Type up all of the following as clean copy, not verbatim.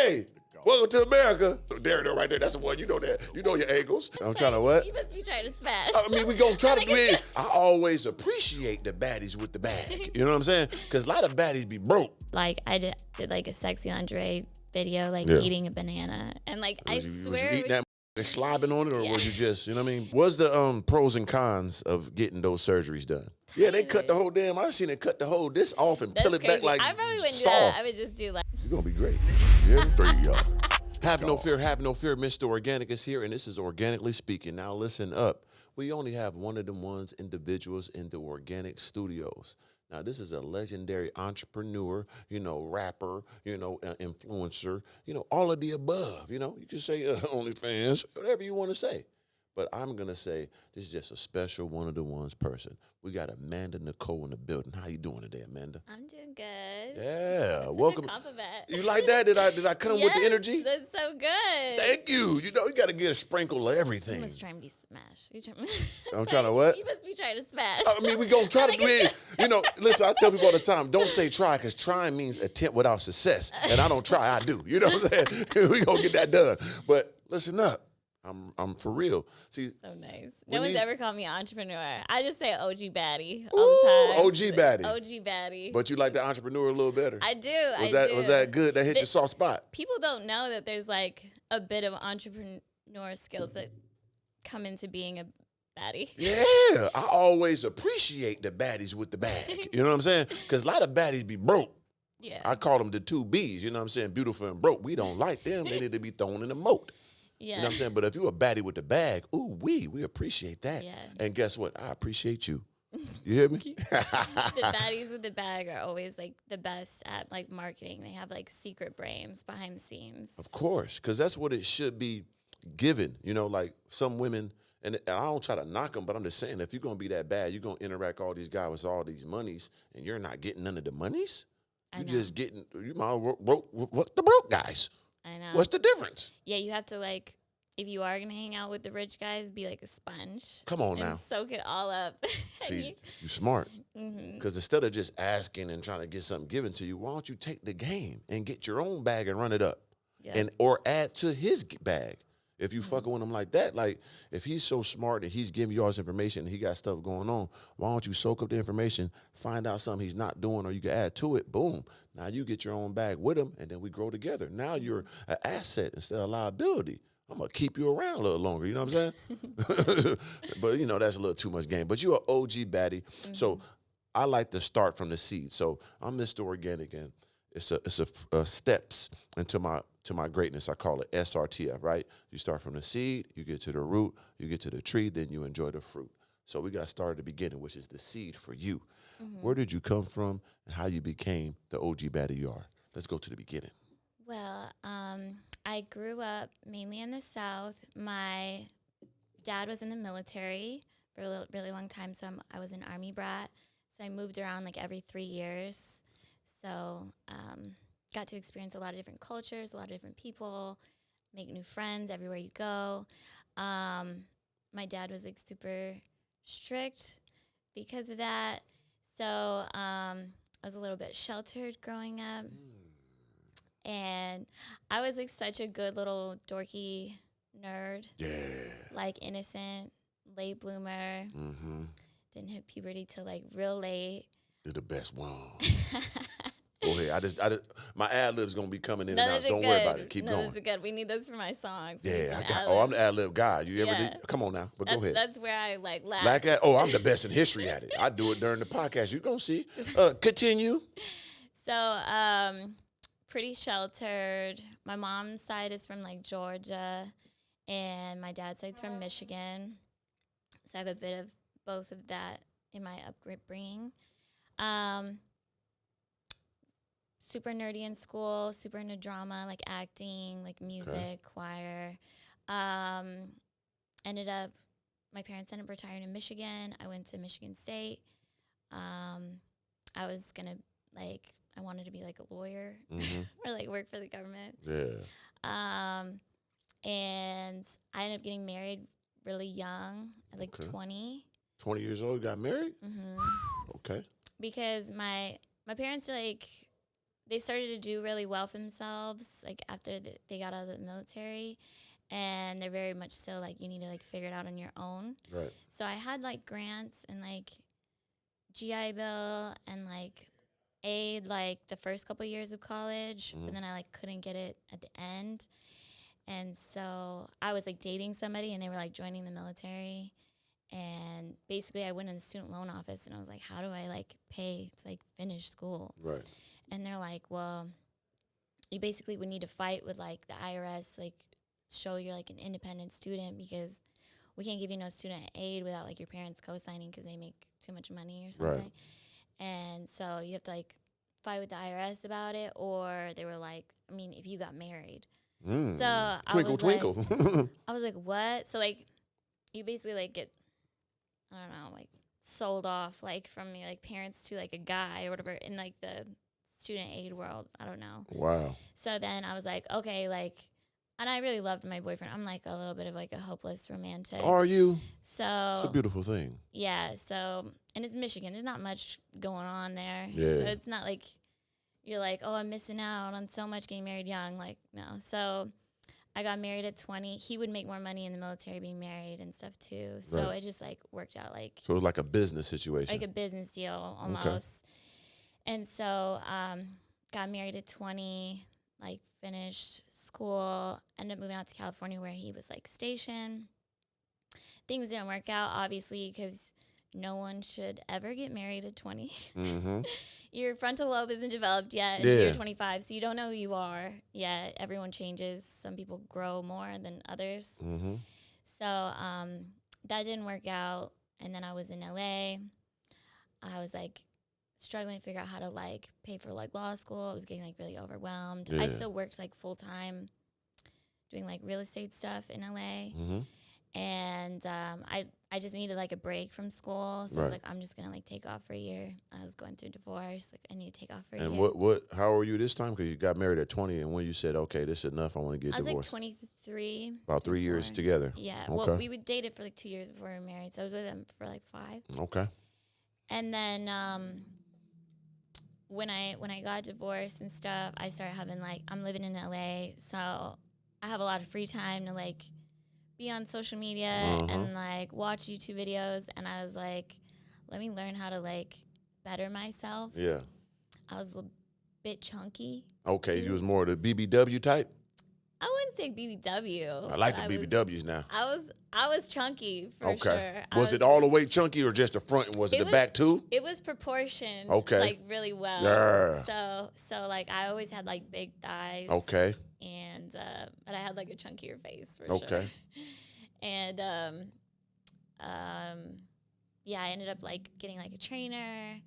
Hey, welcome to America. So there it is right there. That's the one. You know that. You know your angles. I'm trying to what? You must be trying to smash. I mean, we gonna try to do it. I always appreciate the baddies with the bag. You know what I'm saying? Because a lot of baddies be broke. Like, I did like a sexy lingerie video, like eating a banana. And like, I swear. Was you eating that and slobbing on it, or was you just, you know what I mean? What's the pros and cons of getting those surgeries done? Yeah, they cut the whole damn, I've seen it cut the whole this off and peel it back like I probably wouldn't do saw. that. I would just do like. You're gonna be great. Yeah, there you go. Have no fear, Mr. Organik is here, and this is Organically Speaking. Now listen up. We only have one of them ones individuals in the Organik studios. Now, this is a legendary entrepreneur, you know, rapper, you know, influencer, you know, all of the above. You know, you can say OnlyFans, whatever you want to say. But I'm going to say this is just a special one-of-the-ones person. We got Amanda Nicole in the building. How you doing today, Amanda? I'm doing good. Yeah, That's welcome. A compliment. You like that? Did I come with the energy? That's so good. Thank you. You know, you got to get a sprinkle of everything. You must try to be smashed. I'm trying to what? You must be trying to smash. I mean, we gonna try to do it. You know, listen, I tell people all the time, don't say try, because trying means attempt without success. And I don't try, I do. You know what I'm saying? We gonna get that done. But listen up. I'm for real. See, so nice. No one's ever called me an entrepreneur. I just say OG baddie all the time. OG baddie. OG baddie. But you like the entrepreneur a little better. I do. Was that good? That hit your soft spot. People don't know that there's like a bit of entrepreneur skills that come into being a baddie. Yeah, I always appreciate the baddies with the bag. You know what I'm saying? Because a lot of baddies be broke. Yeah. I call them the two B's. You know what I'm saying? Beautiful and broke. We don't like them. They need to be thrown in the moat. Yeah. You know what I'm saying? But if you a baddie with the bag, ooh, we appreciate that. Yeah. And guess what? I appreciate you. You hear me? The baddies with the bag are always like the best at like marketing. They have like secret brains behind the scenes. Of course, because that's what it should be given. You know, like some women, and I don't try to knock them, but I'm just saying, if you're going to be that bad, you're going to interact all these guys with all these monies, and you're not getting none of the monies. You're just getting, you might what the broke guys. I know. What's the difference? Yeah, you have to like, if you are going to hang out with the rich guys, be like a sponge. Come on now. Soak it all up. See, you're smart. Because instead of just asking and trying to get something given to you, why don't you take the game and get your own bag and run it up? Yeah. Or add to his bag. If you fucking with him like that, like if he's so smart and he's giving you all this information and he got stuff going on, why don't you soak up the information, find out something he's not doing, or you can add to it, boom. Now you get your own bag with him, and then we grow together. Now you're an asset instead of a liability. I'm going to keep you around a little longer, you know what I'm saying? But, you know, that's a little too much game. But you're an OG baddie. So I like to start from the seed. So I'm Mr. Organik, and it's a steps into my greatness. I call it S.R.T.F, right? You start from the seed, you get to the root, you get to the tree, then you enjoy the fruit. So we got to start at the beginning, which is the seed for you. Where did you come from and how you became the OG baddie you are? Let's go to the beginning. Well, I grew up mainly in the South. My dad was in the military for a really long time, so I was an Army brat. So I moved around like every 3 years. So got to experience a lot of different cultures, a lot of different people, make new friends everywhere you go. My dad was like super strict because of that. So I was a little bit sheltered growing up. And I was like such a good little dorky nerd. Yeah. Like innocent, late bloomer. Didn't hit puberty till like real late. You're the best one. Go ahead. I just, my ad lib's gonna be coming in and out. Don't worry about it. Keep going. Those are good. We need those for my songs. Yeah, I'm the ad lib guy. You ever did? Come on now, but go ahead. That's where I like laugh. I'm the best in history at it. I do it during the podcast. You gonna see. Continue. So, pretty sheltered. My mom's side is from like Georgia, and my dad's side's from Michigan. So I have a bit of both of that in my upbringing. Super nerdy in school, super into drama, like acting, like music, choir. Ended up, my parents ended up retiring in Michigan. I went to Michigan State. I was gonna I wanted to be like a lawyer or like work for the government. Yeah. And I ended up getting married really young, at like 20. 20 years old, got married? Okay. Because my parents are like, they started to do really well for themselves, like after they got out of the military, and they're very much still like you need to like figure it out on your own. Right. So I had like grants and like GI Bill and like aid like the first couple years of college, but then I like couldn't get it at the end. And so I was like dating somebody and they were like joining the military. And basically I went in the student loan office and I was like, how do I like pay to like finish school? Right. And they're like, well, you basically would need to fight with like the IRS, like show you're like an independent student because we can't give you no student aid without like your parents co-signing because they make too much money or something. Right. And so you have to like fight with the IRS about it, or they were like, I mean, if you got married. So twinkle, twinkle. Like, I was like, what? So like, you basically like get, I don't know, like sold off like from your like parents to like a guy or whatever in like the student aid world. I don't know. Wow. So then I was like, okay, like, and I really loved my boyfriend. I'm like a little bit of like a hopeless romantic. Are you? So it's a beautiful thing. Yeah. So, and it's Michigan. There's not much going on there. Yeah. So it's not like you're like, oh, I'm missing out on so much getting married young. Like, no. So I got married at 20. He would make more money in the military being married and stuff too. So it just like worked out like. So it was like a business situation. Like a business deal almost. Okay. And so got married at 20, like finished school, ended up moving out to California where he was like stationed. Things didn't work out, obviously, because no one should ever get married at 20. Mm-hmm. Your frontal lobe isn't developed yet until you're 25, so you don't know who you are yet. Everyone changes. Some people grow more than others. Mm-hmm. So that didn't work out. And then I was in LA. I was like struggling to figure out how to like pay for like law school. I was getting like really overwhelmed. I still worked like full time doing like real estate stuff in LA. Mm-hmm. And I just needed like a break from school. So I was like, I'm just going to like take off for a year. I was going through divorce. Like I need to take off for a year. And how were you this time? Because you got married at 20 and when you said, okay, this is enough, I want to get divorced. I was like 23. About 3 years together. Yeah. Okay. Well, we would dated for like 2 years before we were married. So I was with him for like 5. Okay. And then when I got divorced and stuff, I started having like, I'm living in LA. So I have a lot of free time to like be on social media and like watch YouTube videos, and I was like, let me learn how to like better myself. Yeah. I was a bit chunky. Okay, you was more the BBW type? I wouldn't say BBW. I like the BBWs now. I was chunky for sure. Was it all the way chunky or just the front and was it the back too? It was proportioned like really well. Yeah. So like I always had like big thighs. Okay. And but I had like a chunkier face for sure. Okay. And yeah, I ended up like getting like a trainer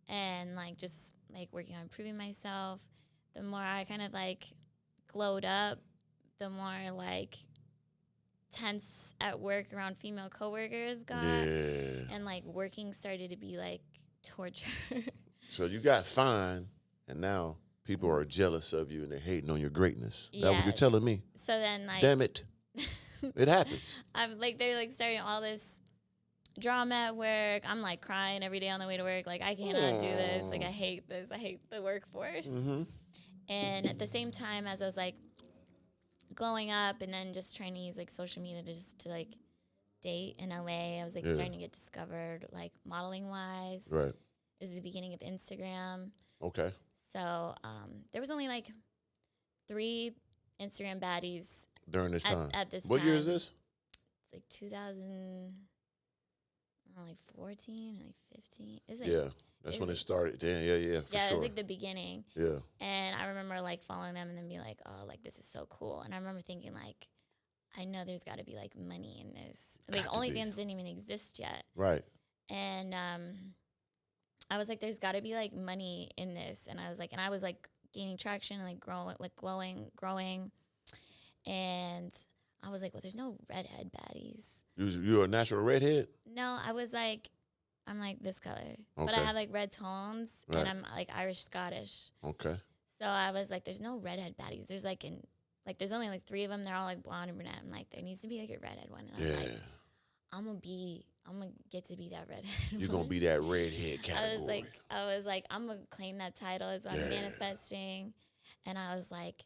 and like just like working on improving myself. The more I kind of like glowed up, the more like tense at work around female coworkers got. Yeah. And like working started to be like torture. So you got fine and now people are jealous of you and they're hating on your greatness. Yes. That's what you're telling me. So then like damn it. It happens. I'm like they're like starting all this drama at work. I'm like crying every day on the way to work. Like I cannot do this. Like I hate this. I hate the workforce. Mm-hmm. And at the same time as I was like glowing up and then just trying to use like social media to like date in LA, I was like starting to get discovered like modeling wise. Right. It was the beginning of Instagram. Okay. So there was only like 3 Instagram baddies during this time. At this what time. Year is this? It's like 2000, I don't know, like 14, like 15. It's like, yeah, that's when it started. Yeah, for sure. Yeah, it was like the beginning. Yeah. And I remember like following them and then be like, oh, like this is so cool. And I remember thinking like, I know there's got to be like money in this. Like OnlyFans didn't even exist yet. Right. And I was like, there's got to be like money in this. And I was like gaining traction and like growing, like growing. And I was like, well, there's no redhead baddies. You're a natural redhead? No, I'm like this color. Okay. But I have like red tones and I'm like Irish Scottish. Okay. So I was like, there's no redhead baddies. There's there's only like 3 of them. They're all like blonde and brunette. I'm like, there needs to be like a redhead one. And I was like, I'm gonna get to be that redhead. You're gonna be that redhead category. I was like, I'm gonna claim that title as I'm manifesting. And I was like,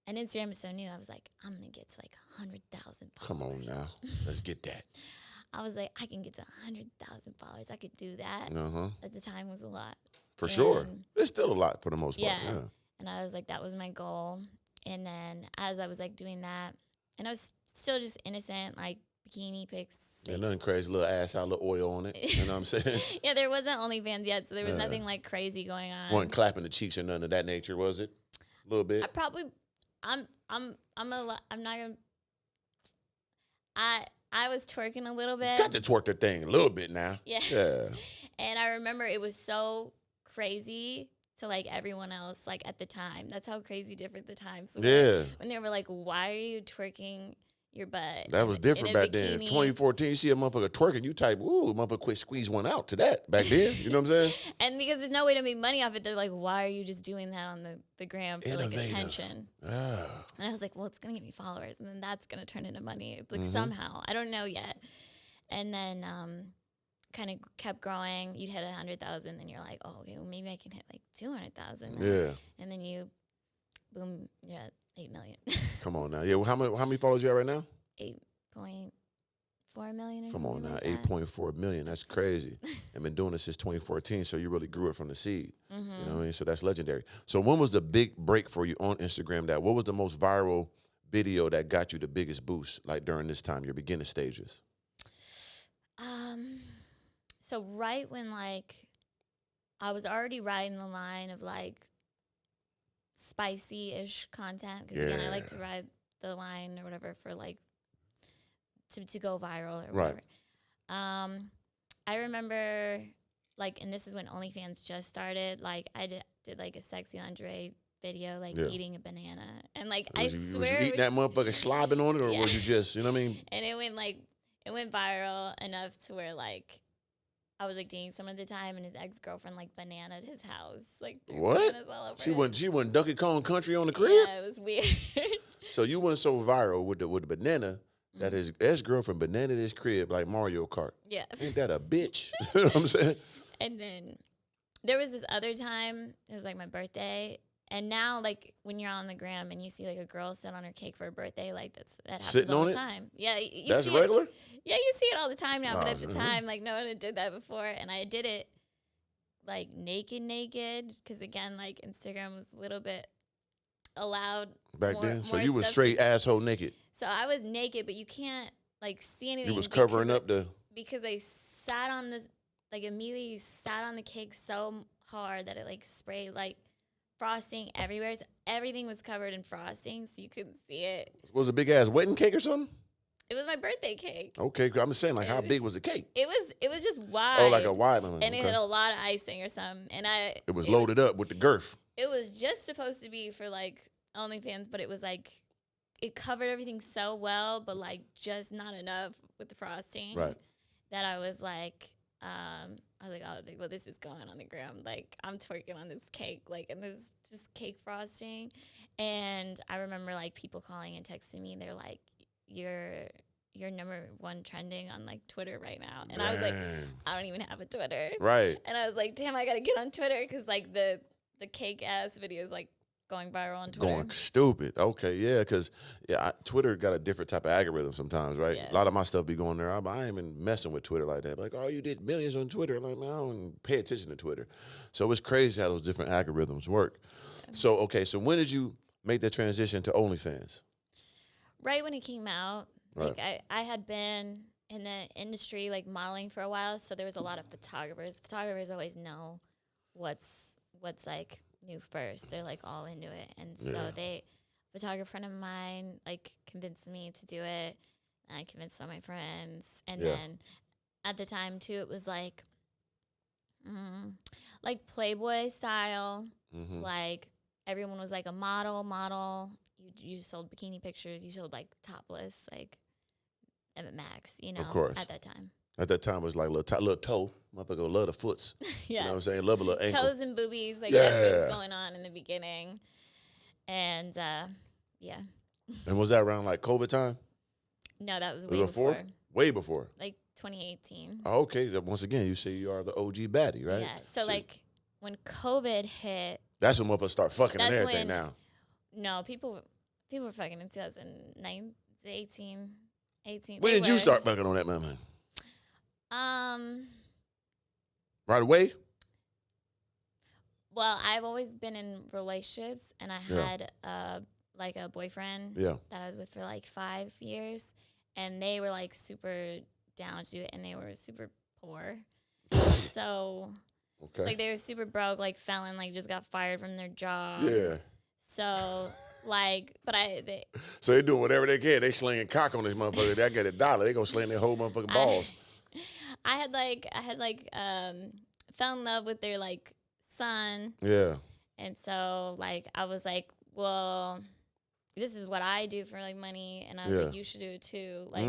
and Instagram is so new. I was like, I'm gonna get to like 100,000 followers. Come on now, let's get that. I was like, I can get to 100,000 followers. I could do that. At the time, was a lot. For sure, it's still a lot for the most part. Yeah. And I was like, that was my goal. And then as I was like doing that, and I was still just innocent, like bikini pics. Yeah, nothing crazy, little ass out, little oil on it. You know what I'm saying? Yeah, there wasn't OnlyFans yet, so there was nothing like crazy going on. Wasn't clapping the cheeks or nothing of that nature, was it? A little bit. I'm not gonna. I was twerking a little bit. Got to twerk the thing a little bit now. Yeah. Yeah. And I remember it was so crazy to like everyone else, like at the time. That's how crazy different the times. So yeah. When they were like, "Why are you twerking your butt?" That was different back then. 2014, you see a motherfucker twerking, you type, "Ooh, motherfucker, quick squeeze one out" to that back then. You know what I'm saying? And because there's no way to make money off it, they're like, "Why are you just doing that on the gram for like attention?" And I was like, "Well, it's gonna get me followers, and then that's gonna turn into money, like somehow. I don't know yet." And then kind of kept growing. You'd hit 100,000, and you're like, "Oh, okay, well maybe I can hit like 200,000." Yeah. And then you, boom, 8 million. Come on now. Yeah. Well, how many followers you have right now? 8.4 million. Or Come on now. like 8.4 million. That's crazy. I've been doing this since 2014, so you really grew it from the seed. You know what I mean? So that's legendary. So when was the big break for you on Instagram? What was the most viral video that got you the biggest boost, like during this time, your beginning stages? So right when like I was already riding the line of like spicy-ish content, because again, I like to ride the line or whatever for like to go viral or whatever. I remember like, and this is when OnlyFans just started. Like I did like a sexy lingerie video, like eating a banana, and like I swear, was you eating that motherfucker slobbing on it, or was you just, you know what I mean? And it went viral enough to where like I was like dating someone at the time, and his ex-girlfriend like bananaed his house, like what? All over she went Donkey Kong Country on the crib. Yeah, it was weird. So you went so viral with the banana that his ex-girlfriend bananaed his crib like Mario Kart. Yeah. Ain't that a bitch? You know what I'm saying? And then there was this other time, it was like my birthday. And now, like, when you're on the gram and you see, like, a girl sit on her cake for her birthday, like, that happens sitting all on the it? time. Yeah. That's regular? Yeah, you see it all the time now. But at the time, like, no one had did that before. And I did it, like, naked. Because, again, like, Instagram was a little bit allowed. Back then? So you was straight asshole naked? So I was naked, but you can't, like, see anything. You was covering up the... Because I sat on the... Like, immediately you sat on the cake so hard that it, like, sprayed, like... frosting everywhere. So everything was covered in frosting, so you couldn't see it. Was it a big ass wedding cake or something? It was my birthday cake. Okay, I'm just saying, like, how big was the cake? It was just wide. Oh, like a wide one. And it had a lot of icing or something. And it was loaded up with the girth. It was just supposed to be for like OnlyFans, but it was like it covered everything so well, but like just not enough with the frosting. Right. That I was like, oh, well, this is going on the ground. Like, I'm twerking on this cake, like, and this is just cake frosting. And I remember, like, people calling and texting me. They're like, you're #1 trending on, like, Twitter right now. And I was like, I don't even have a Twitter. Right. And I was like, damn, I got to get on Twitter because, like, the cake-ass videos, like, going viral on Twitter. Going stupid. Okay, yeah, because Twitter got a different type of algorithm sometimes, right? Yeah. A lot of my stuff be going there. I ain't been messing with Twitter like that. Like, oh, you did millions on Twitter. I'm like, man, I don't pay attention to Twitter. So it's crazy how those different algorithms work. Yeah. So, okay, so when did you make the transition to OnlyFans? Right when it came out. Right. Like, I had been in the industry, like, modeling for a while, so there was a lot of photographers. Photographers always know what's like, new first. They're like all into it, and so photographer friend of mine like convinced me to do it, and I convinced all my friends, and then at the time too it was like Playboy style, like everyone was like a model. You sold bikini pictures, you sold like topless, like Max, you know, of course. at that time. At that time, it was like little toe. Motherfucker love the foots. Yeah. You know what I'm saying? Love a little ankle. Toes and boobies. Like, that's what was going on in the beginning. And, And was that around, like, COVID time? No, that was way before. Way before? Like, 2018. Oh, okay. Once again, you say you are the OG baddie, right? Yeah. So like when COVID hit, that's when motherfuckers start fucking and everything now. No, people were fucking in 2009, 18. When did you start fucking on that man? Right away? Well, I've always been in relationships, and I had like a boyfriend that I was with for like 5 years, and they were like super down to do it, and they were super poor. So, like they were super broke, like felon, like just got fired from their job. Yeah. So, like, but so they doing whatever they can. They slinging cock on this motherfucker. They get $1. They gonna sling their whole motherfucking balls. I had fell in love with their like son. Yeah. And so like I was like, well, this is what I do for like money, and I was like, you should do it too. Like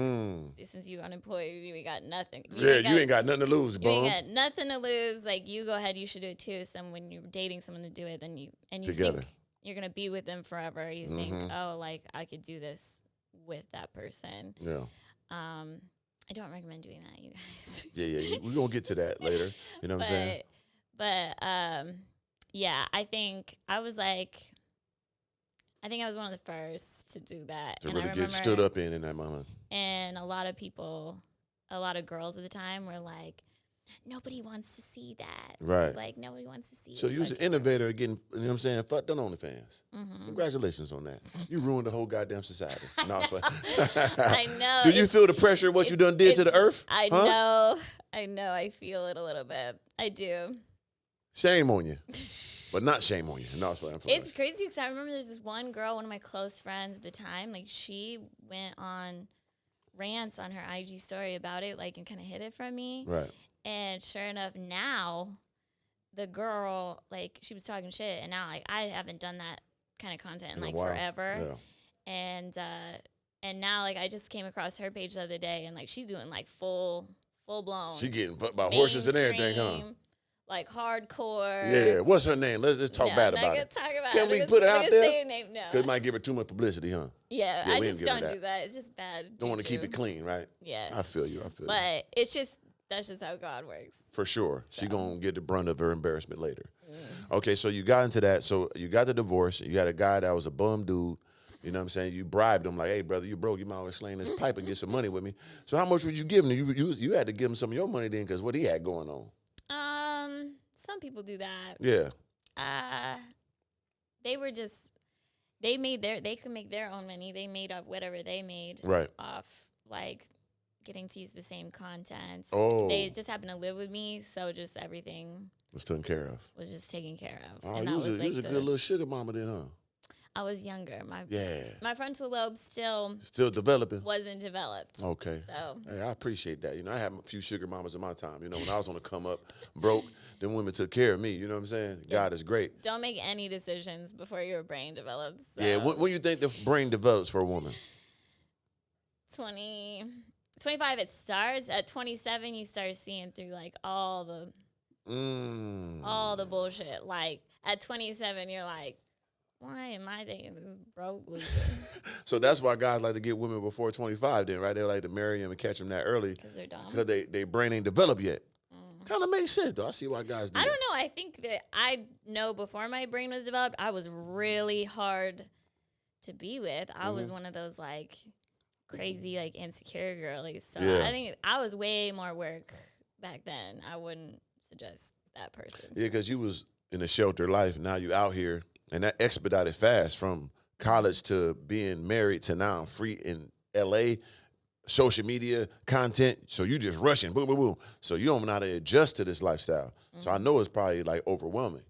since you're unemployed, you ain't got nothing. You ain't got nothing to lose, bro. You ain't got nothing to lose. Like you go ahead, you should do it too. So when you're dating someone to do it, then you together. Think you're gonna be with them forever. You think, oh, like I could do this with that person. Yeah. I don't recommend doing that, you guys. Yeah. We're gonna get to that later. You know what I'm saying? But yeah, I think I was one of the first to do that. To really get stood up in that moment. And a lot of girls at the time were like, nobody wants to see that. Right. Like, nobody wants to see So you was an innovator getting, you know what I'm saying, fucked on OnlyFans. Congratulations on that. You ruined the whole goddamn society. No, I swear. I know. Do you feel the pressure of what you done did to the earth? I know. I feel it a little bit. I do. Shame on you. But not shame on you. No, that's what I'm feeling. It's crazy because I remember there's this one girl, one of my close friends at the time, like she went on rants on her IG story about it, like, and kind of hid it from me. Right. And sure enough, now the girl, like, she was talking shit, and now like I haven't done that kind of content in like forever. Yeah. And now like I just came across her page the other day, and like she's doing like full blown. She getting put by horses and everything, huh? Like hardcore. Yeah. What's her name? Let's talk bad about it. Can we put it out there? Say her name? No. Because it might give her too much publicity, huh? Yeah, I just don't do that. It's just bad. Don't want to keep it clean, right? Yeah. I feel you. But that's just how God works. For sure. So. She going to get the brunt of her embarrassment later. Okay, so you got into that. So you got the divorce. You got a guy that was a bum dude. You know what I'm saying? You bribed him like, hey, brother, you broke. You might always sling this pipe and get some money with me. So how much would you give him? You had to give him some of your money then because what he had going on. Some people do that. Yeah. They could make their own money. They made off whatever they made. Right. Off like getting to use the same content. Oh. They just happened to live with me, so just everything was taken care of. Was just taken care of. Oh, and you was a good little sugar mama then, huh? I was younger. My frontal lobe still developing. Wasn't developed. Okay. So hey, I appreciate that. You know, I had a few sugar mamas in my time. You know, when I was on the come up, broke, them women took care of me. You know what I'm saying? Yeah. God is great. Don't make any decisions before your brain develops. So. Yeah. When you think the brain develops for a woman? 25 it starts. At 27 you start seeing through like all the bullshit. Like at 27 you're like, why am I dating this broke loser? So that's why guys like to get women before 25 then, right? They like to marry them and catch them that early. Because they're dumb. Because they brain ain't developed yet. Kind of makes sense, though. I see why guys do I don't know. I think that I know before my brain was developed, I was really hard to be with. I was one of those, like, crazy, like, insecure girlies. So I think I was way more work back then. I wouldn't suggest that person. Yeah, because you was in a sheltered life. Now you out here. And that expedited fast from college to being married to now free in L.A., social media, content. So you just rushing, boom, boom, boom. So you don't know how to adjust to this lifestyle. So I know it's probably, like, overwhelming.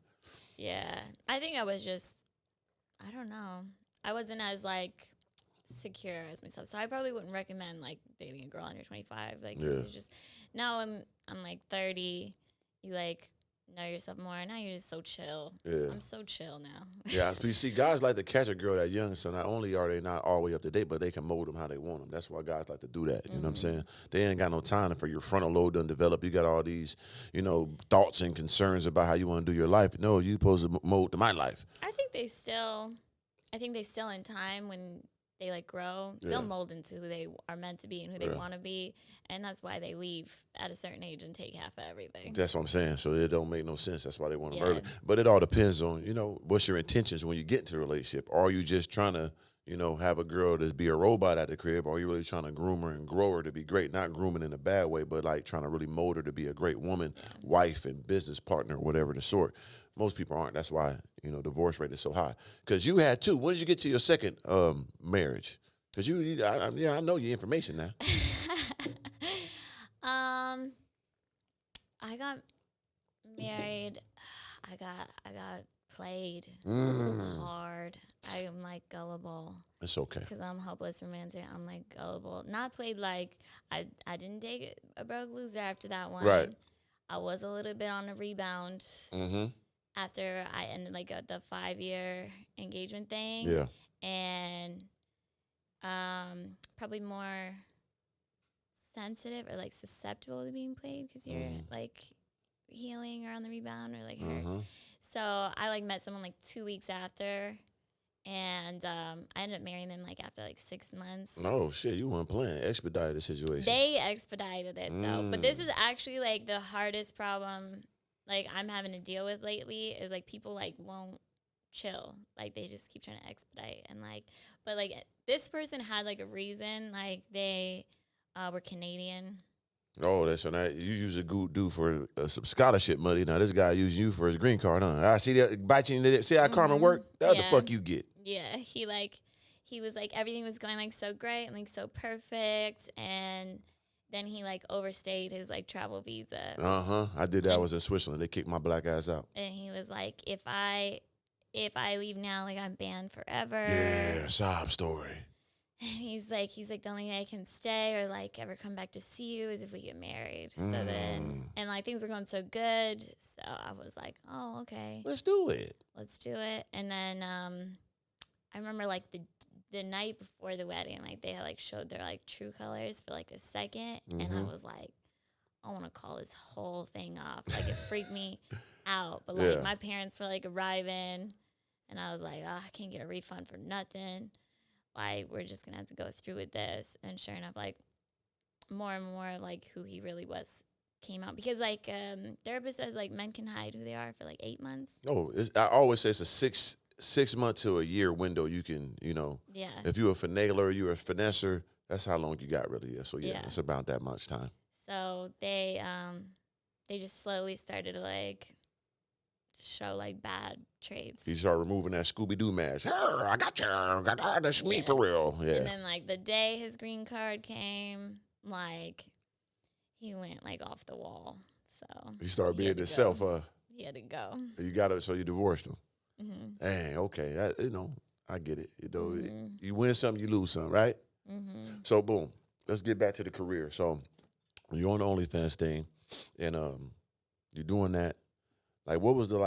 Yeah. I think I was just, I don't know. I wasn't as, like, secure as myself. So I probably wouldn't recommend, like, dating a girl under 25. Like, it's just, now I'm, like, 30. You, like, know yourself more. Now you're just so chill. Yeah. I'm so chill now. Yeah. You see, guys like to catch a girl that young, so not only are they not all the way up to date, but they can mold them how they want them. That's why guys like to do that. You know what I'm saying? They ain't got no time for your frontal lobe done develop. You got all these, you know, thoughts and concerns about how you want to do your life. No, you supposed to mold to my life. I think they still in time when they like grow, they'll mold into who they are meant to be and who they want to be, and that's why they leave at a certain age and take half of everything. That's what I'm saying. So it don't make no sense. That's why they want them early. But it all depends on, you know, what's your intentions when you get into a relationship. Are you just trying to, you know, have a girl that's be a robot at the crib, or are you really trying to groom her and grow her to be great? Not grooming in a bad way, but like trying to really mold her to be a great woman, wife, and business partner, whatever the sort. Most people aren't. That's why, you know, divorce rate is so high. Because you had two. When did you get to your second marriage? Because I know your information now. I got married. I got played hard. I am like gullible. It's okay. Because I'm hopeless romantic. I'm like gullible. Not played like I didn't date a broke loser after that one. Right. I was a little bit on a rebound. Mm-hmm. After I ended like the 5-year engagement thing. Yeah. And probably more sensitive or like susceptible to being played because you're like healing or on the rebound or like hurt. So I like met someone like 2 weeks after, and I ended up marrying them like after like 6 months. No shit, you weren't playing. Expedited the situation. They expedited it though, but this is actually like the hardest problem like I'm having to deal with lately is like people like won't chill, like they just keep trying to expedite and like, but like this person had like a reason, like they were Canadian. Oh, that's so now you use a good dude for some scholarship money. Now this guy using you for his green card, huh? I see that bite you in the, see how karma work? That's the fuck you get. Yeah, he was like everything was going like so great and like so perfect, and then he like overstayed his like travel visa. I did that. I was in Switzerland. They kicked my black ass out. And he was like, if I leave now, like I'm banned forever. Yeah, sob story. And he's like, the only way I can stay or like ever come back to see you is if we get married. So then, and like things were going so good. So I was like, oh, okay. Let's do it. And then I remember like the night before the wedding, like they had like showed their like true colors for like a second. And I was like, I want to call this whole thing off. Like it freaked me out. But like my parents were like arriving and I was like, oh, I can't get a refund for nothing. Like, we're just going to have to go through with this. And sure enough, like, more and more, like, who he really was came out. Because, like, therapist says, like, men can hide who they are for, like, 8 months. No, I always say it's a six month to a year window. You can, you know, if you're a finagler, you're a finesser, that's how long you got, really. So, it's about that much time. So, they just slowly started to, like, show like bad traits. He started removing that Scooby-Doo mask. I got you. That's me for real. Yeah. And then like the day his green card came, like he went like off the wall. So he started being himself. He had to go. You got it. So you divorced him. Dang. Okay. You know, I get it. You know, you win some, you lose some, right? So boom. Let's get back to the career. So you're on the OnlyFans thing, and you're doing that. Like, what was the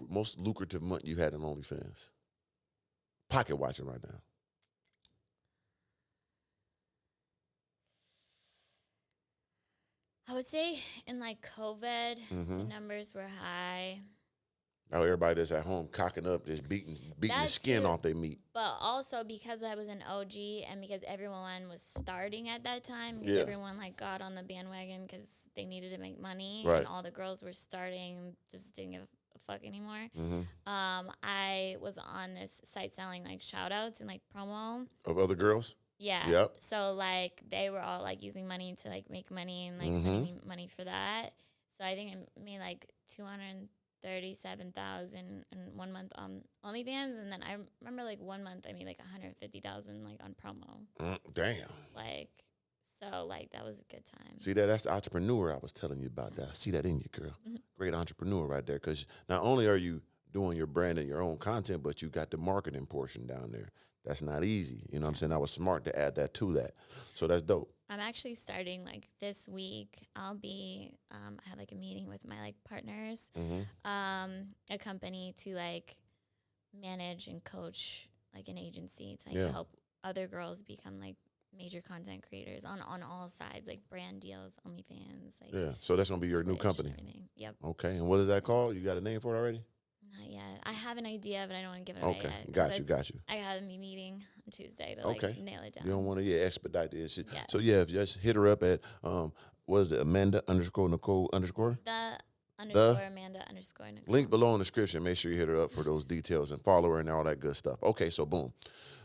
most lucrative month you had in OnlyFans? Pocket watching right now. I would say in like COVID, the numbers were high. Now everybody that's at home cocking up, just beating the skin off their meat. But also because I was an OG and because everyone was starting at that time, because everyone like got on the bandwagon because they needed to make money, and all the girls were starting and just didn't give a fuck anymore. I was on this site selling like shout outs and like promo of other girls. Yeah. Yep. So like they were all like using money to like make money and like sending me money for that. So I think I made like $237,000 in 1 month on OnlyFans, and then I remember like 1 month I made like $150,000 like on promo. Damn. Like, so like that was a good time. See that's the entrepreneur I was telling you about. That I see that in you, girl. Great entrepreneur right there. Because not only are you doing your brand and your own content, but you got the marketing portion down there. That's not easy. You know what I'm saying? I was smart to add that to that. So that's dope. I'm actually starting like this week. I'll be, I had like a meeting with my like partners, a company to like manage and coach like an agency to like help other girls become like major content creators on all sides, like brand deals, OnlyFans. Like so that's going to be your new company. Yep. Okay. And what is that called? You got a name for it already? Not yet. I have an idea, but I don't want to give it away yet. Got you. I got a meeting on Tuesday to like nail it down. You don't want to expedite this shit. Yeah. So yeah, just hit her up at what is it, Amanda _ Nicole _ Amanda _ Nicole. Link below in the description. Make sure you hit her up for those details and follow her and all that good stuff. Okay, so boom.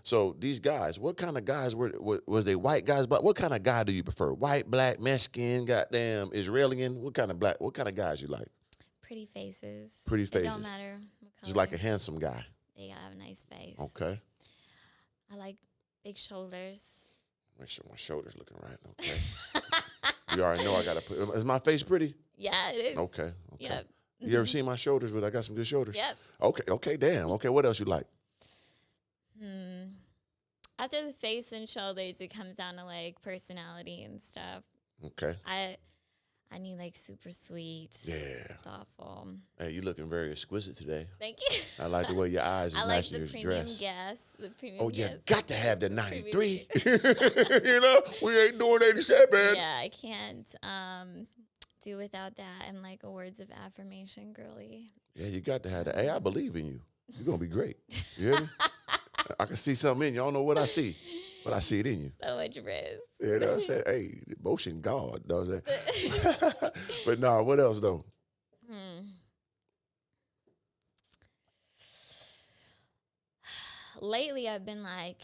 So these guys, what kind of guys was they white guys? But what kind of guy do you prefer? White, black, Mexican, goddamn Israeli? What kind of guys you like? Pretty faces. Pretty faces. It don't matter what color. Just like a handsome guy. They gotta have a nice face. Okay. I like big shoulders. Make sure my shoulders looking right. Okay. You already know I gotta put. Is my face pretty? Yeah, it is. Okay. Yep. You ever seen my shoulders? But I got some good shoulders. Yep. Okay. Damn. Okay. What else you like? After the face and shoulders, it comes down to like personality and stuff. Okay. I need like super sweet. Yeah. Thoughtful. Hey, you looking very exquisite today. Thank you. I like the way your eyes is I like matching the your premium dress. gas. The premium You gas. got to have the 93. You know, we ain't doing 87. Yeah, I can't do without that. I'm like a words of affirmation girly. Yeah, you got to have that. Hey, I believe in you. You're going to be great. You hear me? I can see something in you. I don't know what I see, but I see it in you. So much risk. You know what I'm saying? Hey, motion God does that. But nah, what else though? Lately, I've been like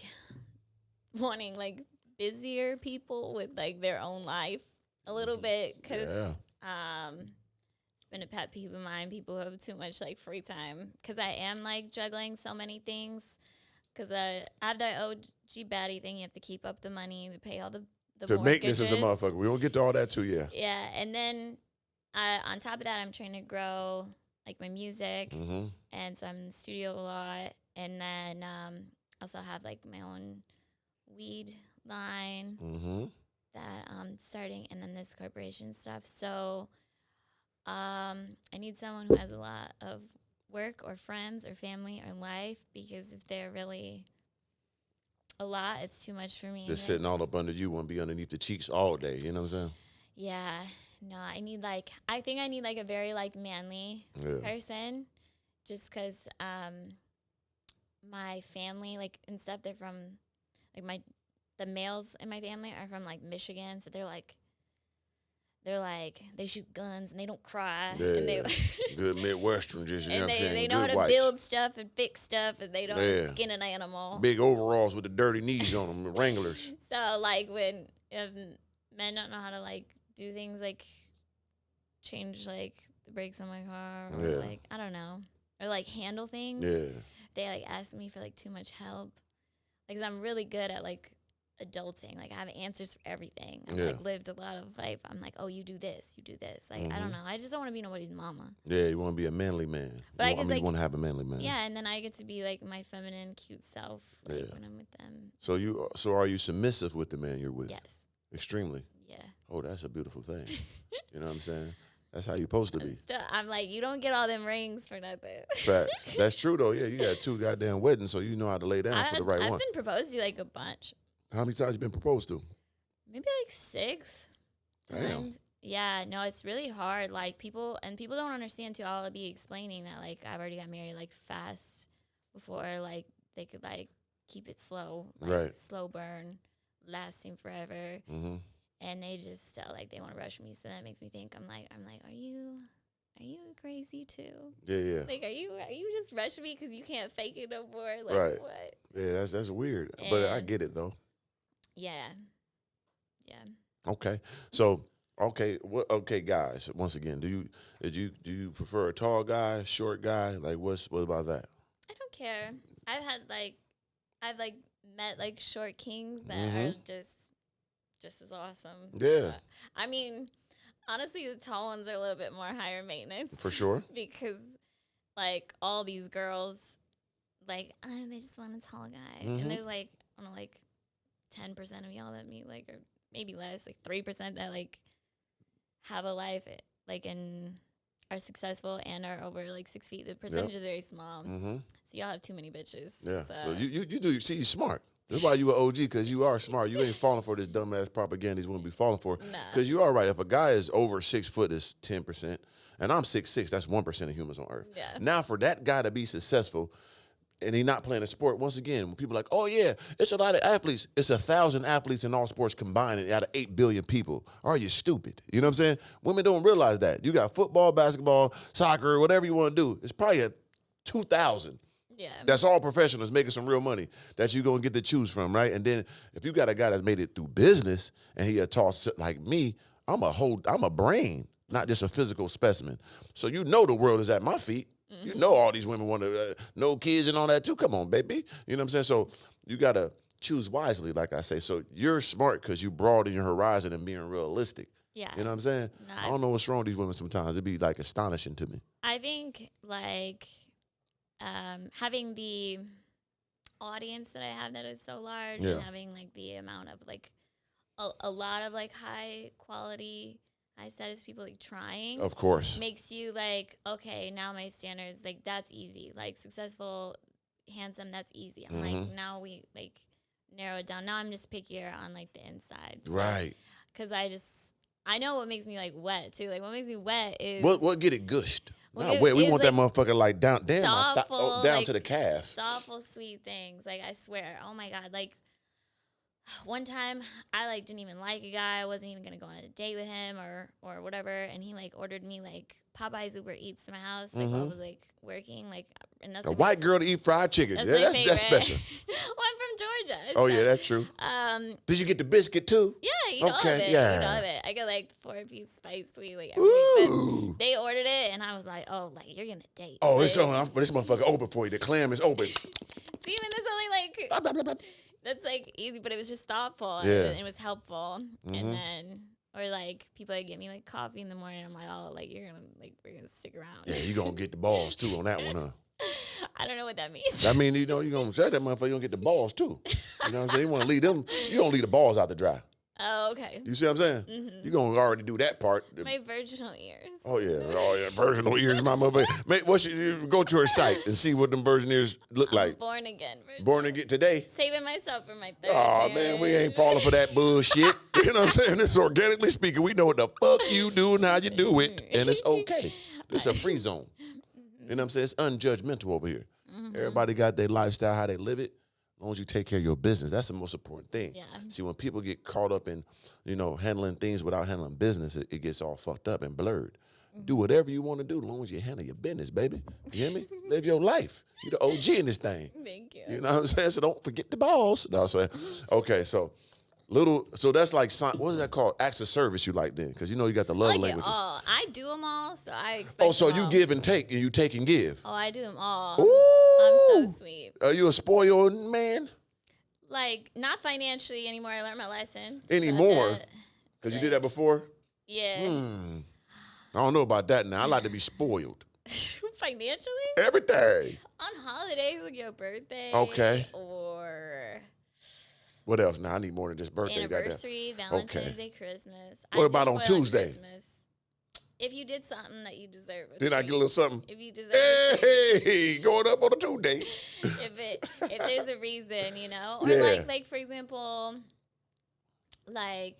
wanting like busier people with like their own life a little bit because it's been a pet peeve of mine. People who have too much like free time because I am like juggling so many things. Because I have that OG baddie thing. You have to keep up the money to pay all the Maintenance as a motherfucker. We don't get to all that too, yeah. Yeah, and then on top of that, I'm trying to grow like my music, and so I'm in the studio a lot. And then also have like my own weed line that I'm starting, and then this corporation stuff. So I need someone who has a lot of work or friends or family or life, because if they're really a lot, it's too much for me. Just sitting all up under you, want to be underneath the cheeks all day, you know what I'm saying? Yeah, no, I think I need like a very like manly person, just because my family like and stuff, they're from like the males in my family are from like Michigan, so they shoot guns and they don't cry. Yeah, and they good Midwestern, just, you know what I'm saying? They know how to build stuff and fix stuff, and they don't skin an animal. Big overalls with the dirty knees on them, Wranglers. So, like, if men don't know how to, like, do things like change, like, the brakes on my car, or, like, I don't know, or, like, handle things. Yeah. They, like, ask me for, like, too much help. Like, 'cause I'm really good at, like, adulting. Like, I have answers for everything. I've like lived a lot of life. I'm like, oh, you do this, you do this. Like, I don't know. I just don't want to be nobody's mama. Yeah, you want to be a manly man. But you want to have a manly man. Yeah, and then I get to be like my feminine, cute self, like when I'm with them. So are you submissive with the man you're with? Yes. Extremely. Yeah. Oh, that's a beautiful thing. You know what I'm saying? That's how you're supposed to be. I'm like, you don't get all them rings for nothing. Facts. That's true though. Yeah, you got 2 goddamn weddings, so you know how to lay down for the right one. I've been proposed to like a bunch. How many times you been proposed to? Maybe like 6 Damn. times. Yeah, no, it's really hard. Like people don't understand too. I'll be explaining that like I've already got married like fast before like they could like keep it slow, like slow burn, lasting forever. And they just like they want to rush me, so that makes me think I'm like, are you crazy too? Yeah. Like, are you just rushing me because you can't fake it no more? Like what? Yeah, that's weird, but I get it though. Yeah. Okay, so okay, guys. Once again, do you prefer a tall guy, short guy? Like, what about that? I don't care. I've met like short kings that are just as awesome. Yeah. I mean, honestly, the tall ones are a little bit more higher maintenance. For sure. Because like all these girls, like they just want a tall guy, and there's like 10% of y'all that meet like, or maybe less, like 3% that like have a life like and are successful and are over like 6 feet. The percentage is very small. So y'all have too many bitches. Yeah. So you see, you're smart. That's why you were OG, because you are smart. You ain't falling for this dumbass propaganda he's going to be falling for. Because you are right. If a guy is over 6 foot, it's 10%. And I'm 6'6". That's 1% of humans on Earth. Yeah. Now, for that guy to be successful and he not playing a sport, once again, when people are like, oh, yeah, it's a lot of athletes. It's 1,000 athletes in all sports combined out of 8 billion people. Are you stupid? You know what I'm saying? Women don't realize that. You got football, basketball, soccer, whatever you want to do. It's probably 2,000. Yeah. That's all professionals making some real money that you're going to get to choose from, right? And then if you got a guy that's made it through business and he a taught like me, I'm a brain, not just a physical specimen. So you know the world is at my feet. Mm-hmm. You know all these women want to know kids and all that too. Come on, baby. You know what I'm saying? So you got to choose wisely, like I say. So you're smart because you broaden your horizon and being realistic. Yeah. You know what I'm saying? No, I don't know what's wrong with these women sometimes. It'd be like astonishing to me. I think like having the audience that I have that is so large and having like the amount of like a lot of like high quality, high status people like trying, of course, makes you like, okay, now my standards, like that's easy, like successful, handsome, that's easy. I'm like, now we like narrow it down. Now I'm just pickier on like the inside. So, right. Cause I know what makes me like wet too. Like what makes me wet is what get it gushed. Not wet. We want like, that motherfucker like down, down like, to the calf. Thoughtful, sweet things. Like I swear, oh my God. Like one time I like didn't even like a guy. I wasn't even gonna go on a date with him or whatever. And he like ordered me like Popeye's Uber Eats to my house. Like while I was like working. Like and that's a white girl to eat fried chicken. That's special. Well, I'm from Georgia. Oh yeah, that's true. Did you get the biscuit too? Yeah, eat all of it. Yeah. Eat all of it. I got like 4-piece spicy, like everything. They ordered it, and I was like, "Oh, like you're gonna date." Oh, it's on. This motherfucker open for you. The clam is open. See, and that's only like blah, blah, blah, blah. That's like easy, but it was just thoughtful. Yeah. And it was helpful. And then, or like people that get me like coffee in the morning. I'm like, oh, like we're gonna stick around. Yeah, you gonna get the balls too on that one, huh? I don't know what that means. I mean, you know, you gonna say that motherfucker, you gonna get the balls too. You know what I'm saying? You wanna leave them, you don't leave the balls out to dry. Oh, okay. You see what I'm saying? Mm-hmm. You gonna already do that part. My virginal ears. Oh yeah, virginal ears, my mother. You go to her site and see what them virgin ears look like. Born again. Born again today. Saving myself for my third. Oh man, we ain't falling for that bullshit. You know what I'm saying? This is organically speaking. We know what the fuck you do and how you do it, and it's okay. It's a free zone. You know what I'm saying? It's unjudgmental over here. Everybody got their lifestyle, how they live it. As long as you take care of your business, that's the most important thing. Yeah. See, when people get caught up in, you know, handling things without handling business, it gets all fucked up and blurred. Do whatever you want to do as long as you handle your business, baby. You hear me? Live your life. You the OG in this thing. Thank you. You know what I'm saying? So don't forget the balls. No, I'm saying. Okay, so that's like, what is that called? Acts of service you like then? Because you know you got the love languages. I do them all, so I expect so them you all. give and take, and you take and give. Oh, I do them all. Ooh. I'm so sweet. Are you a spoiled man? Like, not financially anymore. I learned my lesson. Anymore? Because you did that before? Yeah. I don't know about that now. I like to be spoiled. Financially? Everything. On holidays, like your birthday. Okay. Or... What else? Now I need more than just birthday. Anniversary, Valentine's Day, Christmas. What about on Tuesday? If you did something that you deserve. Then I get a little something. If you deserve it. Hey, going up on a Tuesday. if there's a reason, you know? Or like for example, like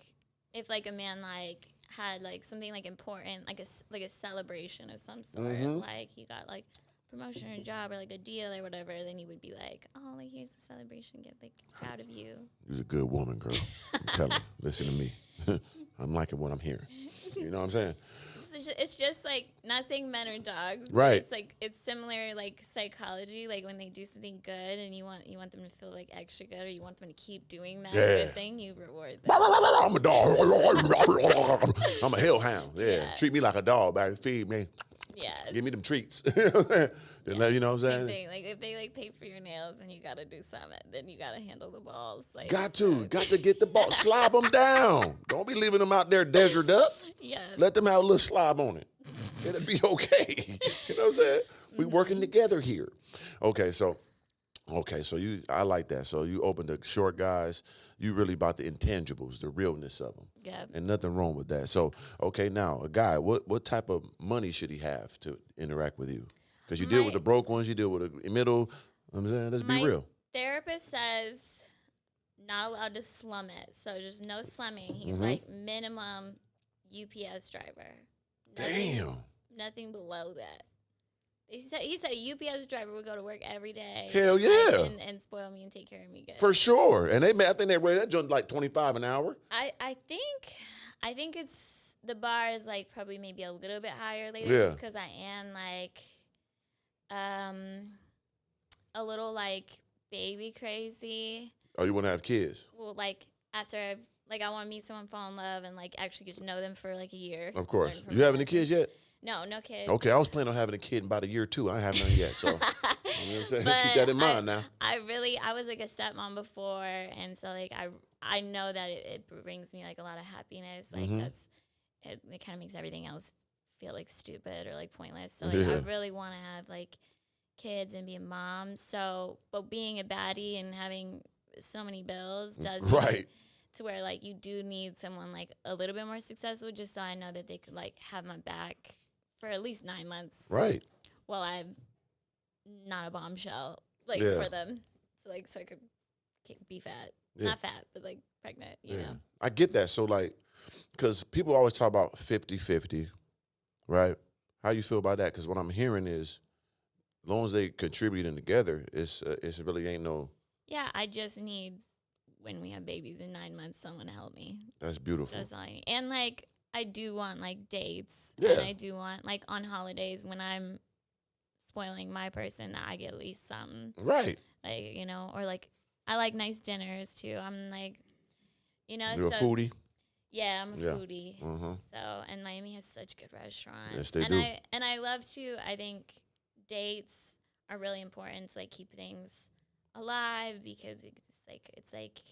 if like a man like had like something like important, like a celebration of some sort, like he got like promotion or a job or like a deal or whatever, then you would be like, oh, like here's the celebration gift, like proud of you. You're a good woman, girl. I'm telling you, listen to me. I'm liking what I'm hearing. You know what I'm saying? It's just like, not saying men are dogs, right? It's like it's similar like psychology, like when they do something good and you want them to feel like extra good, or you want them to keep doing that good thing, you reward them. I'm a dog. I'm a hellhound. Yeah. Treat me like a dog, baby. Feed me. Yeah. Give me them treats. You know what I'm saying? Same thing. Like if they like pay for your nails and you gotta do something, then you gotta handle the balls. Like got to get the ball. Slob them down. Don't be leaving them out there desert up. Yeah. Let them have a little slob on it. It'll be okay. You know what I'm saying? We working together here. Okay, so I like that. So you open the short guys. You really about the intangibles, the realness of them. Yeah. And nothing wrong with that. So okay, now a guy, what type of money should he have to interact with you? Because you deal with the broke ones, you deal with the middle. I'm saying, let's be real. Therapist says not allowed to slum it. So just no slumming. He's like minimum UPS driver. Damn. nothing below that. He said a UPS driver would go to work every day. Hell yeah. And spoil me and take care of me good. For sure. And I think they raised that joint like $25 an hour. I think it's the bar is like probably maybe a little bit higher later just because I am like a little like baby crazy. Oh, you want to have kids? Well, like after I want to meet someone, fall in love, and like actually get to know them for like a year. Of course. You have any kids yet? No kids. Okay, I was planning on having a kid in about a year or two. I have none yet, so you know what I'm saying? Keep that in mind now. I was like a stepmom before, and so like I know that it brings me like a lot of happiness. Like it kind of makes everything else feel like stupid or like pointless. So like I really want to have like kids and be a mom. So, but being a baddie and having so many bills does to where like you do need someone like a little bit more successful, just so I know that they could like have my back for at least 9 months. Right. While I'm not a bombshell, like for them. So like so I could be fat. Yeah. Not fat, but like pregnant, you know. I get that. So like, because people always talk about 50-50, right? How you feel about that? Because what I'm hearing is, as long as they contributing together, it's really ain't no. Yeah, I just need, when we have babies in 9 months, someone to help me. That's beautiful. That's all I need. And like, I do want like dates. Yeah. And I do want like on holidays when I'm spoiling my person, I get at least something. Right. Like, you know, or like I like nice dinners too. I'm like, you know. You're a foodie? Yeah, I'm a foodie. Mm-hmm. So, and Miami has such good restaurants. Yes, they do. And I love to, I think dates are really important to like keep things alive, because it's like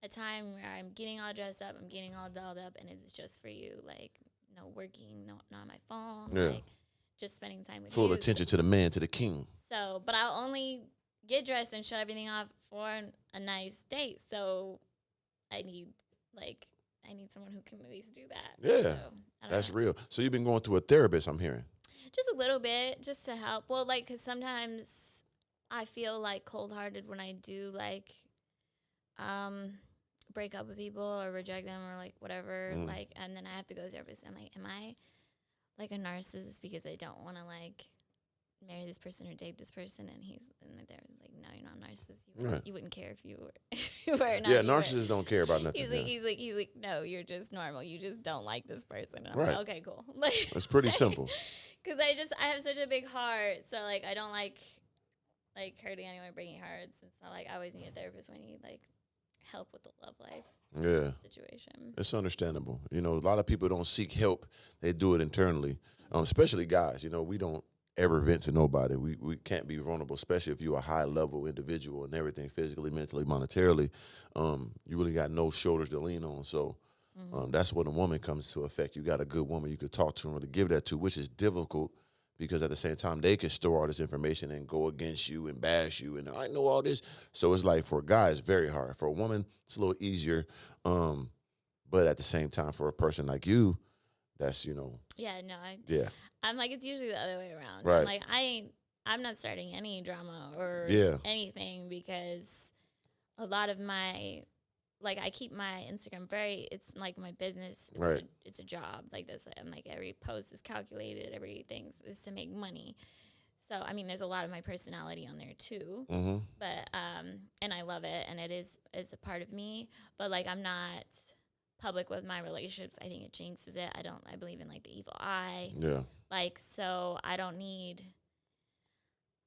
a time where I'm getting all dressed up, I'm getting all dolled up, and it's just for you. Like, no working, not on my phone. Yeah. Like, just spending time with you. Full attention to the man, to the king. So, but I'll only get dressed and shut everything off for a nice date. So, I need someone who can at least do that. Yeah, so, that's real. So you've been going to a therapist, I'm hearing. Just a little bit, just to help. Well, like, because sometimes I feel like cold-hearted when I do like break up with people or reject them or like whatever. Like, and then I have to go to the therapist. I'm like, am I like a narcissist because I don't want to like marry this person or date this person? And the therapist is like, no, you're not a narcissist. You wouldn't care if you were not. Yeah, narcissists don't care about nothing. He's like, no, you're just normal. You just don't like this person. And I'm right. like, okay, cool. Like, it's pretty simple. Because I have such a big heart, so like I don't like hurting anyone, breaking hearts, and so like I always need a therapist when I need like help with the love life situation. It's understandable. You know, a lot of people don't seek help; they do it internally. Especially guys. You know, we don't ever vent to nobody. We can't be vulnerable, especially if you're a high level individual and everything, physically, mentally, monetarily. You really got no shoulders to lean on. So. That's when a woman comes to effect. You got a good woman you could talk to and really give that to, which is difficult because at the same time they can store all this information and go against you and bash you and I know all this. So it's like for a guy, it's very hard. For a woman, it's a little easier. But at the same time, for a person like you, that's, you know. Yeah, no. I'm like, it's usually the other way around. Right. I'm like, I'm not starting any drama or anything because a lot of my... Like, I keep my Instagram it's like my business. It's a job. Like, this, I'm like, every post is calculated. Everything is to make money. So, I mean, there's a lot of my personality on there, too. Mm-hmm. But, and I love it. And it's a part of me. But, like, I'm not public with my relationships. I think it jinxes it. I believe in, like, the evil eye. Yeah. Like, so I don't need,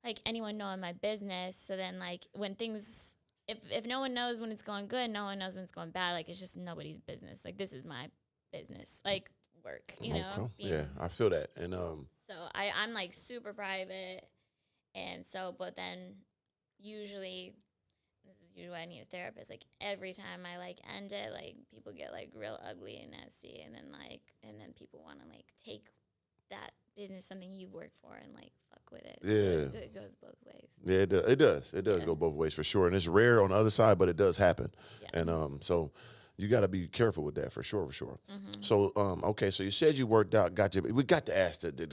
like, anyone knowing my business. So then, like, when things... If no one knows when it's going good, no one knows when it's going bad. Like, it's just nobody's business. Like, this is my business. Like, work, you know? Yeah, I feel that. And so I'm, like, super private. And so, but then usually, this is usually why I need a therapist. Like, every time I, like, end it, like, people get, like, real ugly and nasty. And then people want to, like, take that business, something you've worked for, and like fuck with it. Yeah, so it goes both ways. Yeah, it does go both ways for sure, and it's rare on the other side, but it does happen. Yeah. And so you got to be careful with that for sure. Mm-hmm. So okay, so you said you worked out, we got to ask the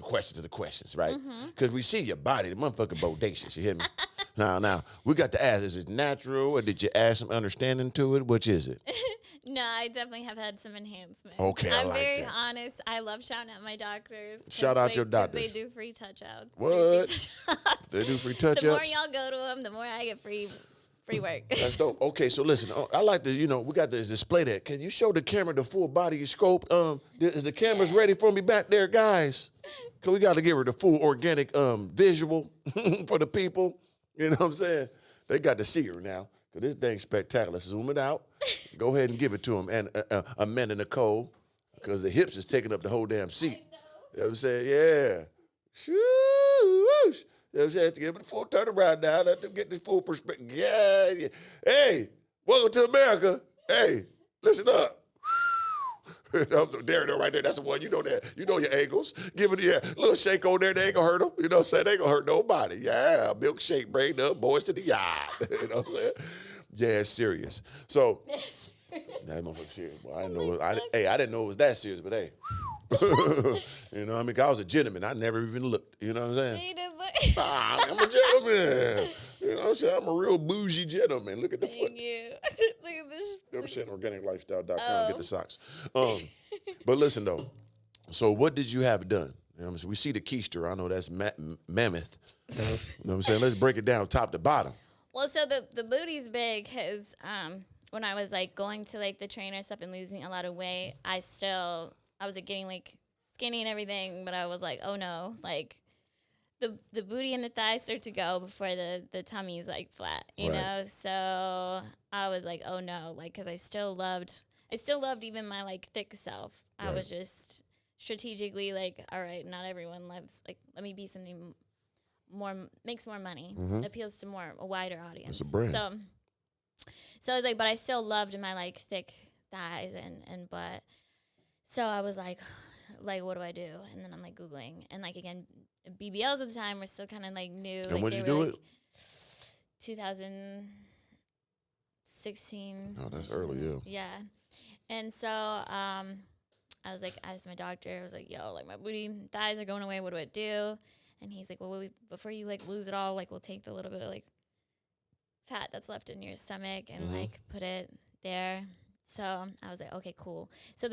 questions, right? Because we see your body, the motherfucking bodacious. You hear me? Now we got to ask: is it natural, or did you add some understanding to it? Which is it? No, I definitely have had some enhancements. Okay, I I'm like very that. honest. I love shouting out my doctors. Shout out your 'Cause doctors. They do free touch-outs. What? They do free touch-ups? The more y'all go to them, the more I get free work. That's dope. Okay, so listen, I like to, we got this display that. Can you show the camera the full body scope? Is the cameras ready for me back there, guys? Because we got to give her the full organic visual for the people. You know what I'm saying? They got to see her now. Because this thing's spectacular. Zoom it out. Go ahead and give it to them. And Amanda Nicole, because the hips is taking up the whole damn seat. You know what I'm saying? Yeah. Shoo-whoosh. You know what I'm saying? To give it a full turnaround now. Let them get this full perspective. Yeah. Hey, welcome to America. Hey, listen up. There, right there. That's the one. You know that. You know your ankles. Give it a little shake on there. They ain't gonna hurt them. You know what I'm saying? They ain't gonna hurt nobody. Yeah, milkshake, brain up, boys to the yard. You know what I'm saying? Yeah, it's serious. So, that motherfucker serious. Well, I didn't know. I didn't know it was that serious, but hey. You know what I mean? 'Cause I was a gentleman. I never even looked. You know what I'm saying? You didn't look. I'm a gentleman. You know what I'm saying? I'm a real bougie gentleman. Look at the foot. Thank you. Look at this. You ever seen organiclifestyle.com? Get the socks. But listen, though. So what did you have done? You know what I'm saying? We see the keister. I know that's mammoth. You know what I'm saying? Let's break it down top to bottom. Well, so the booty's big because when I was like going to like the trainer and stuff and losing a lot of weight, I was like getting like skinny and everything, but I was like, oh no, like the booty and the thighs start to go before the tummy is like flat, you know? So I was like, oh no, like, cause I still loved even my like thick self. I was just strategically like, all right, not everyone loves, like, let me be something more, makes more money, appeals to a wider audience. It's a brand. So I was like, but I still loved my like thick thighs and butt. So I was like, what do I do? And then I'm like Googling. And like, again, BBLs at the time were still kind of like new. And like, when did you do it? 2016. Oh, that's early, yeah. Yeah. And so I was like, I asked my doctor, I was like, yo, like my booty, thighs are going away. What do I do? And he's like, well, before you like lose it all, like we'll take the little bit of like fat that's left in your stomach and like put it there. So I was like, okay, cool. So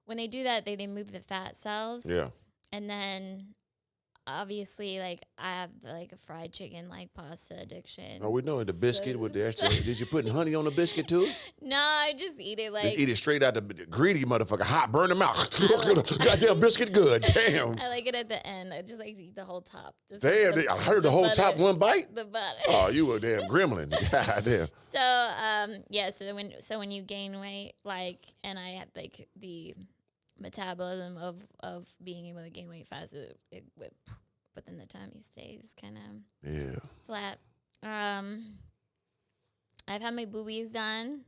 when they do that, they move the fat cells. Yeah. And then obviously, like, I have like a fried chicken like pasta addiction. Oh, we know the biscuit with the extra. Did you put honey on the biscuit too? No, I just eat it like. Just eat it straight out the greedy motherfucker. Hot, burn them out. Goddamn biscuit good. Damn. I like it at the end. I just like to eat the whole top. Just Damn, I heard the whole butter, top one bite. The butter. Oh, you a damn gremlin. Goddamn. So yeah, so when you gain weight, like, and I had like the metabolism of being able to gain weight fast, but then the tummy stays kind of flat. I've had my boobies done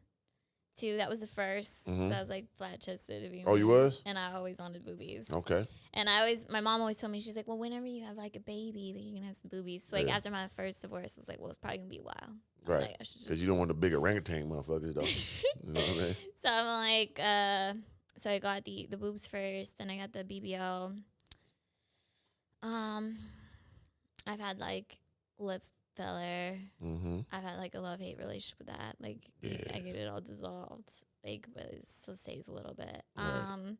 too. That was the first. So I was like flat chested. Oh, you was? And I always wanted boobies. Okay. And my mom always told me, she's like, well, whenever you have like a baby, that you can have some boobies. So like after my first divorce, I was like, well, it's probably gonna be a while. Right. Because you don't want the big orangutan motherfuckers, though. You know what I mean? So I'm like, so I got the boobs first, then I got the BBL. I've had like lip filler. I've had like a love-hate relationship with that. Like I get it all dissolved, like, but it still stays a little bit. Right.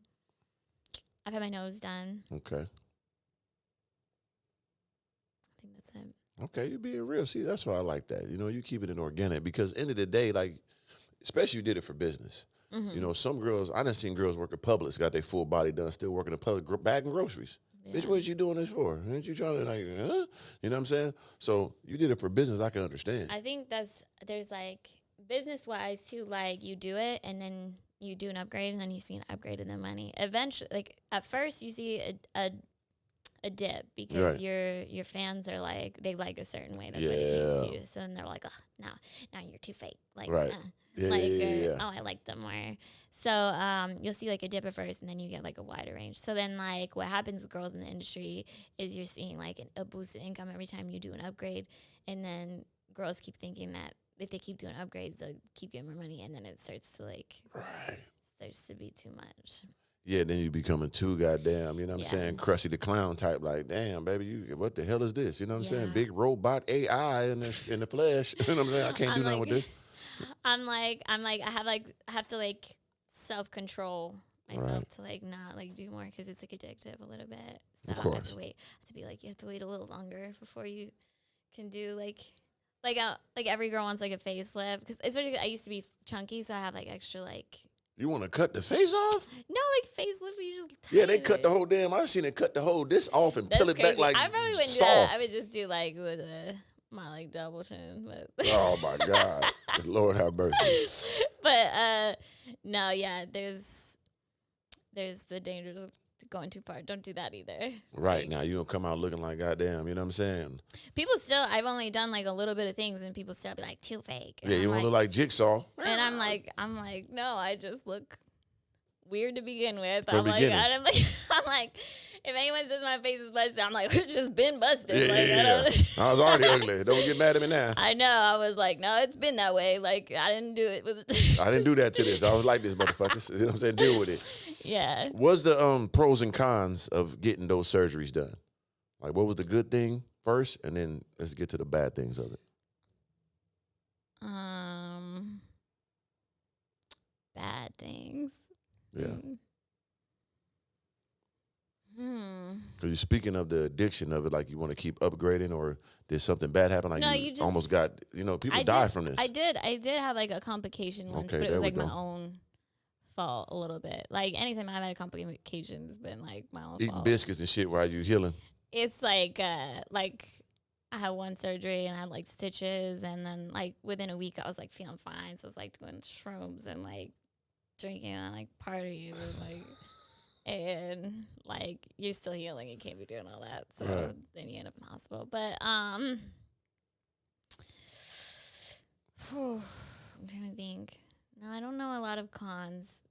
I've had my nose done. Okay. I think that's it. Okay, you being real. See, that's why I like that. You know, you keep it in organic because end of the day, like, especially you did it for business. You know, some girls, I done seen girls work at Publix, got their full body done, still working at Publix, bagging groceries. Yeah. Bitch, what you doing this for? Ain't you trying to like, huh? You know what I'm saying? So you did it for business, I can understand. I think there's like, business-wise too, like you do it and then you do an upgrade and then you see an upgrade in the money. Eventually, like at first you see a dip because your fans are like, they like a certain way. That's why they came to you. So then they're like, oh, now you're too fake. Like, oh, I like them more. So you'll see like a dip at first and then you get like a wider range. So then like what happens with girls in the industry is you're seeing like a boost in income every time you do an upgrade. And then girls keep thinking that if they keep doing upgrades, they'll keep getting more money. And then it starts to like, starts to be too much. Yeah, then you becoming too goddamn, you know what I'm saying, Krusty the Clown type, like, damn, baby, what the hell is this? You know what I'm saying? Big robot AI in the flesh. You know what I'm saying? I can't do nothing with this. I have to like self-control myself to like not like do more because it's like addictive a little bit. So Of course. I have to wait. I have to be like, you have to wait a little longer before you can do like every girl wants like a facelift because especially I used to be chunky, so I have like extra like. You want to cut the face off? No, like facelift. You just they cut the whole damn. I've seen it cut the whole this off and peel it back like. I probably wouldn't do that. I would just do like with my like double chin. But Oh my God, Lord have mercy. But no, yeah, there's the dangers of going too far. Don't do that either. Right, like, now you gonna come out looking like goddamn. You know what I'm saying? People still. I've only done like a little bit of things, and people still be like too fake. And Yeah, you want to look like Jigsaw. And I'm like, no, I just look weird to begin with. From I'm beginning. I'm like, if anyone says my face is busted, I'm like, it's just been busted. Yeah, like, I was already ugly. Don't get mad at me now. I know. I was like, no, it's been that way. Like, I didn't do it with. I didn't do that to this. I was like this, motherfuckers. You know what I'm saying? Deal with it. Yeah. What's the pros and cons of getting those surgeries done? Like, what was the good thing first, and then let's get to the bad things of it. Bad things. Yeah. Hmm. Because you're speaking of the addiction of it, like you want to keep upgrading, or did something bad happen? Like No, you just almost got, people die from this. I did have like a complication once, Okay, but it there was we like my go. own fault a little bit. Like anytime I've had a complication, it's been like my own Eating fault. biscuits and shit while you healing. It's like I had one surgery and I had like stitches, and then like within a week I was like feeling fine. So I was like doing shrooms and like drinking and like partying and like. And like you're still healing, you can't be doing all that. So then you end up in the hospital. But I'm trying to think. No, I don't know a lot of cons.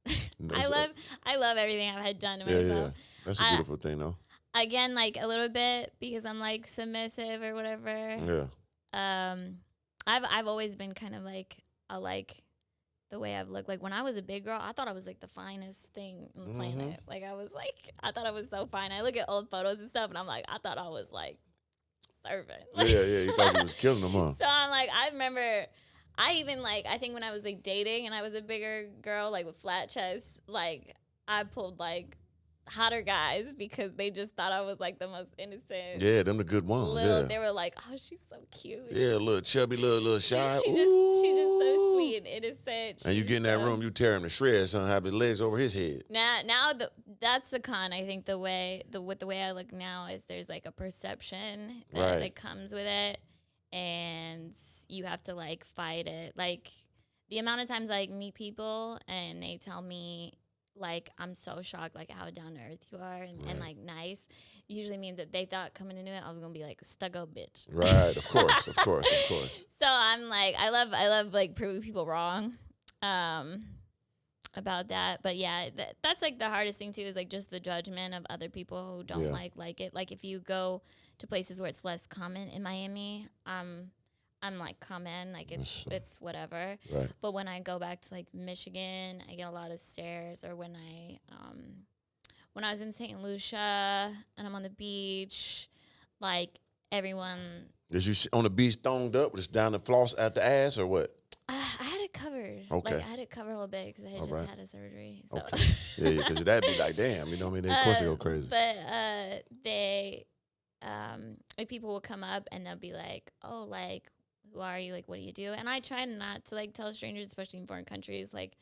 I love everything I've had done to myself. Yeah. That's a beautiful thing, though. Again, like a little bit because I'm like submissive or whatever. Yeah. I've always been kind of like the way I've looked. Like when I was a big girl, I thought I was like the finest thing on the planet. Like I thought I was so fine. I look at old photos and stuff and I'm like, I thought I was like serving. Yeah, you thought you was killing them, huh? So I'm like, I remember I think when I was like dating and I was a bigger girl, like with flat chest, like I pulled like hotter guys because they just thought I was like the most innocent. Yeah, them the good ones. They were like, oh, she's so cute. Yeah, a little chubby, little shy. She's just so sweet and innocent. And you get in that room, you tear him to shreds, son, have his legs over his head. Now that's the con. I think the way I look now is there's like a perception that comes with it, and you have to like fight it. Like the amount of times I like meet people and they tell me like I'm so shocked like how down to earth you are and like nice usually means that they thought coming into it I was gonna be like a stuck-up bitch. Right, of course. So I'm like I love like proving people wrong about that. But yeah, that's like the hardest thing too is like just the judgment of other people who don't like it. Like if you go to places where it's less common in Miami, I'm like common, like it's whatever. Right. But when I go back to like Michigan, I get a lot of stares. Or when I was in St. Lucia and I'm on the beach, like everyone. Is you on the beach thonged up, just down the floss at the ass, or what? I had it covered. Okay. Like I had it covered a little bit because I had just had a surgery. So. Okay. Yeah, because that'd be like, damn, you know what I mean? Of course they go crazy. But like people will come up and they'll be like, oh, like, who are you? Like, what do you do? And I try not to like tell strangers, especially in foreign countries, like,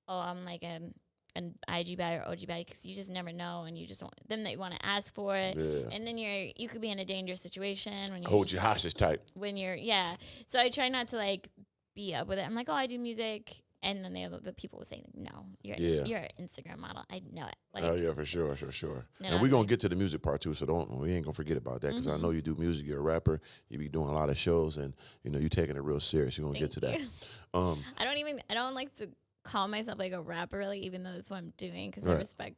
oh, I'm like an IG baddie or OG baddie, because you just never know, and you just want then they want to ask for it, and then you could be in a dangerous situation when you hold your hostage type. When you're so I try not to like be up with it. I'm like, oh, I do music, and then the people will say, no, you're an Instagram model. I know it. Like, oh yeah, for sure. No, and we're gonna get to the music part too, so we ain't gonna forget about that because I know you do music. You're a rapper. You be doing a lot of shows, and you taking it real serious. You're gonna get to that. I don't like to call myself like a rapper, really, even though that's what I'm doing because I respect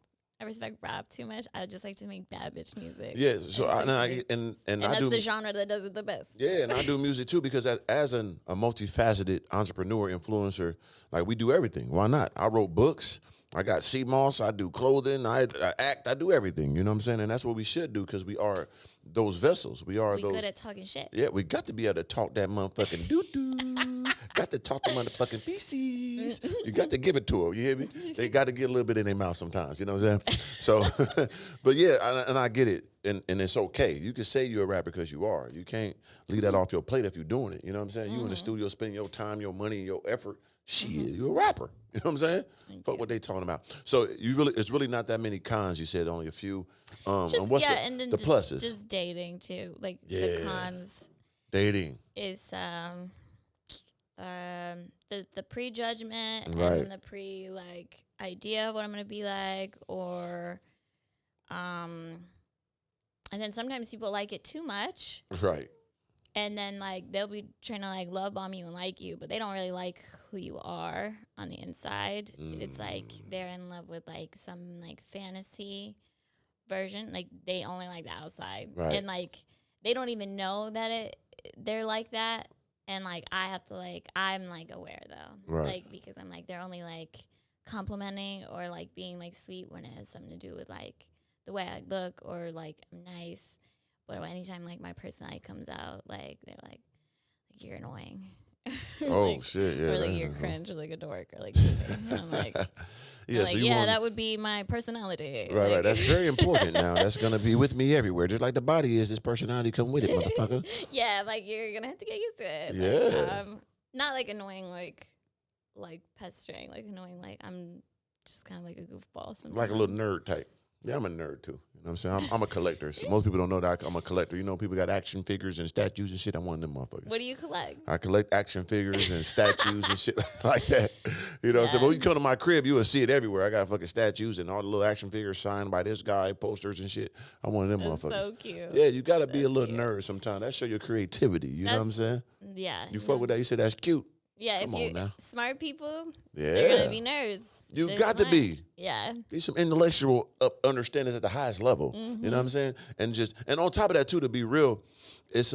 rap too much. I just like to make bad bitch music. Yeah, so and that's the genre that does it the best. Yeah, and I do music too because as a multifaceted entrepreneur, influencer, like we do everything. Why not? I wrote books. I got CMOS. I do clothing. I act. I do everything. You know what I'm saying? And that's what we should do because we are those vessels. We are those. Good at talking shit. Yeah, we got to be able to talk that motherfucking doo-doo. Got to talk the motherfucking PC. cheese. You got to give it to them. You hear me? They got to get a little bit in their mouth sometimes. You know what I'm saying? So, but yeah, and I get it. And it's okay. You can say you're a rapper because you are. You can't leave that off your plate if you're doing it. You know what I'm saying? You in the studio spending your time, your money, and your effort. Shit, you're a rapper. You know what I'm saying? Fuck what they talking about. So it's really not that many cons. You said only a few. And what's the pluses? Just dating too. Like the cons. Dating is the prejudgment and then the like idea of what I'm gonna be like, or and then sometimes people like it too much. Right. And then like they'll be trying to like love bomb you and like you, but they don't really like who you are on the inside. It's like they're in love with like some like fantasy version. Like they only like the outside. Right. And like they don't even know that they're like that. And like I have to like, I'm like aware though. Right. Like because I'm like they're only like complimenting or like being like sweet when it has something to do with like the way I look or like I'm nice. But anytime like my personality comes out, like they're like you're annoying. Oh like, shit, yeah. Or like you're cringe or like a dork or like and I'm like yeah, so that would be my personality. Right, like, right. That's very important now. That's gonna be with me everywhere. Just like the body is, this personality come with it, motherfucker. Yeah, like you're gonna have to get used to it. Yeah. Like, not like annoying like pestering, like annoying like I'm just kind of like a goofball sometimes. Like a little nerd type. Yeah, I'm a nerd too. You know what I'm saying? I'm a collector. So most people don't know that I'm a collector. You know, people got action figures and statues and shit. I'm one of them motherfuckers. What do you collect? I collect action figures and statues and shit like that. You know what I'm saying? But when you come to my crib, you will see it everywhere. I got fucking statues and all the little action figures signed by this guy, posters and shit. I'm one of them motherfuckers. So cute. Yeah, you got to be a little nerd sometimes. That show your creativity. You know what I'm saying? Yeah. You fuck with that. You say that's cute. Yeah, Come if you on now. smart people, yeah, they're gonna be nerds. You got to be. Yeah. Be some intellectual understandings at the highest level. You know what I'm saying? And on top of that too, to be real, it's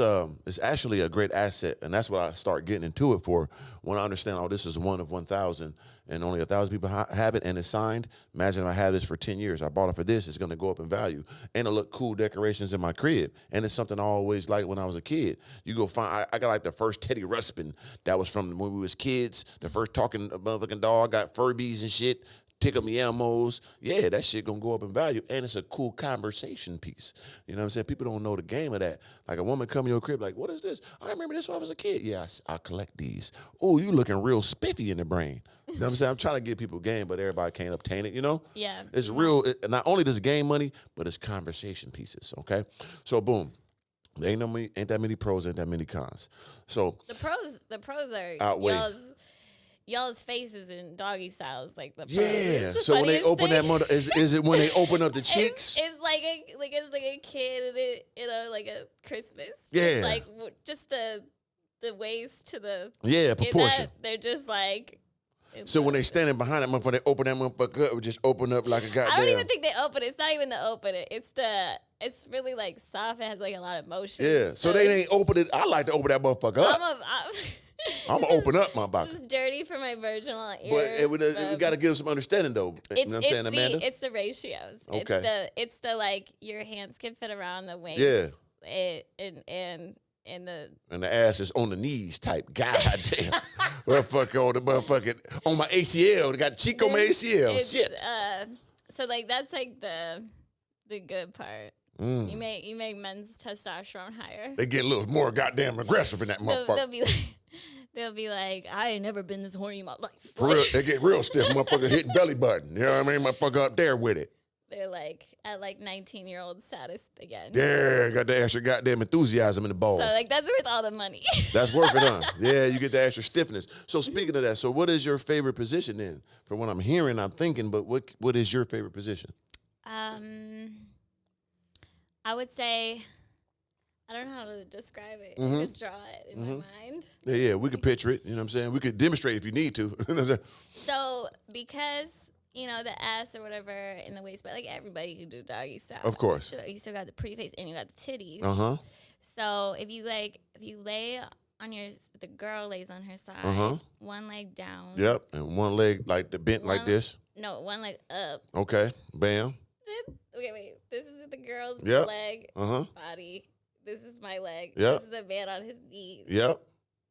actually a great asset, and that's what I start getting into it for. When I understand, this is one of 1,000, and only 1,000 people have it, and it's signed. Imagine if I have this for 10 years. I bought it for this. It's going to go up in value, and it look cool decorations in my crib, and it's something I always liked when I was a kid. You go find, I got like the first Teddy Ruxpin that was from when we was kids. The first talking motherfucking dog. Got Furbies and shit. Tickle me Elmos. Yeah, that shit gonna go up in value, and it's a cool conversation piece. You know what I'm saying? People don't know the game of that. Like a woman come in your crib, like, what is this? I remember this when I was a kid. Yeah, I collect these. Oh, you looking real spiffy in the brain. You know what I'm saying? I'm trying to give people game, but everybody can't obtain it, you know? Yeah. It's real. Not only does it game money, but it's conversation pieces, okay? So, boom. There ain't that many pros, ain't that many cons. So the pros are outweigh. Y'all's faces in doggy styles, like the pros. Yeah. So when they open that mother, is it when they open up the cheeks? It's like a kid, like a Christmas. Yeah. It's like just the waist to the proportion. They're just like. So when they standing behind that motherfucker, they open that motherfucker up, just open up like a goddamn. I don't even think they open it. It's not even the open it. It's really like soft. It has like a lot of motion. Yeah. So they ain't open it. I like to open that motherfucker up. I'm gonna open up my box. This is dirty for my virginal ears. But we got to give them some understanding, though. You know what I'm saying, Amanda? It's the ratios. Okay. It's the like your hands can fit around the waist. Yeah. And the ass is on the knees type. God damn. Motherfucker on the motherfucking on my ACL. They got cheek on my ACL. Shit. So like that's like the good part. You make men's testosterone higher. They get a little more goddamn aggressive in that motherfucker. They'll be like, I ain't never been this horny in my life. For real, they get real stiff. Motherfucker hitting belly button. You know what I mean? Motherfucker up there with it. They're like at like 19-year-old status again. Yeah, got the extra goddamn enthusiasm in the balls. So like that's worth all the money. That's worth it, huh? Yeah, you get the extra stiffness. So speaking of that, so what is your favorite position then? From what I'm hearing, I'm thinking, but what is your favorite position? I would say, I don't know how to describe it. I could draw it in my mind. Yeah, we could picture it. You know what I'm saying? We could demonstrate if you need to. So because, the ass or whatever in the waist, but like everybody can do doggy style. Of course. You still got the pretty face and you got the titties. Uh-huh. So if you lay on the girl lays on her side, one leg down. Yep, and one leg like bent like this. No, one leg up. Okay, bam. Okay, wait. This is the girl's leg, body. This is my leg. Yep. This is the man on his knees. Yep.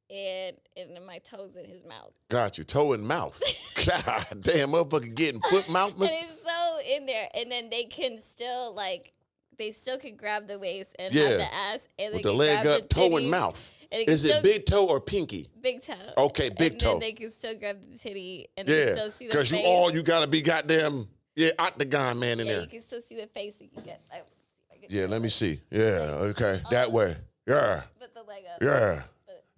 and then my toes in his mouth. Got you. Toe and mouth. God damn, motherfucker getting foot mouth. And it's so in there. And then they can still, like, they still can grab the waist and have the ass. And with they the can leg grab up, the toe and titties, mouth. and Is it big toe or pinky? Big toe. Okay, big toe. And they can still grab the titty and they can still see the face. Because you got to be goddamn, octagon man in there. Yeah, you can still see the face. You can get, let me see. Yeah, okay, that way. Yeah. Put the leg up. Yeah.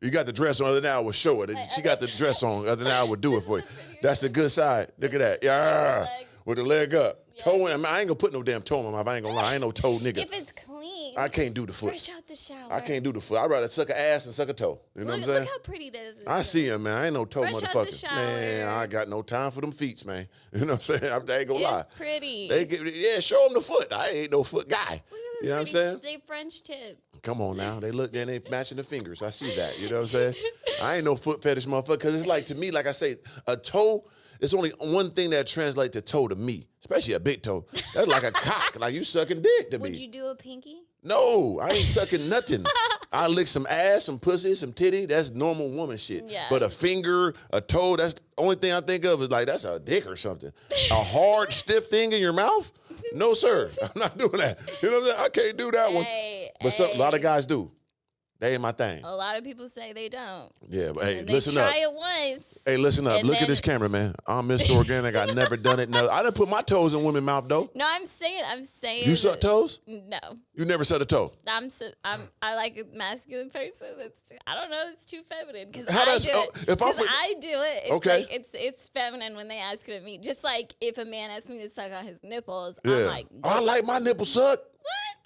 You got the dress on. The other now will show it. She got the dress on. The other now will do it for you. That's the good side. Look at that. Yeah. With the leg up. Yeah. Toe in. I ain't gonna put no damn toe in my mouth. I ain't gonna lie. I ain't no toe nigga. If it's clean. I can't do the foot. Fresh out the shower. I can't do the foot. I'd rather suck an ass than suck a toe. You know what I'm saying? Look how pretty that is. I see him, man. I ain't no toe fresh motherfucker. Out the shower. Man, I got no time for them feet, man. You know what I'm saying? I ain't gonna lie. It's pretty. Show them the foot. I ain't no foot guy. You know what I'm saying? They French tip. Come on now. They look and they matching the fingers. I see that. You know what I'm saying? I ain't no foot fetish motherfucker. Because it's like, to me, like I say, a toe, it's only one thing that translates to toe to me, especially a big toe. That's like a cock. Like you sucking dick to me. Would you do a pinky? No, I ain't sucking nothing. I lick some ass, some pussy, some titty. That's normal woman shit. Yeah. But a finger, a toe, that's the only thing I think of is like, that's a dick or something. A hard, stiff thing in your mouth? No, sir. I'm not doing that. You know what I'm saying? I can't do that one. But a lot of guys do. They ain't my thing. A lot of people say they don't. Yeah, but hey, and listen up. They try it once. Hey, listen up. Look at this camera, man. I'm Mr. Organic. I never done it. No, I didn't put my toes in women's mouth though. No, I'm saying. You suck toes? No. You never sucked a toe? I like a masculine person. I don't know. It's too feminine because I do it. It's okay. Like, it's feminine when they ask it of me. Just like if a man asks me to suck on his nipples, yeah. I'm like, I like my nipples sucked.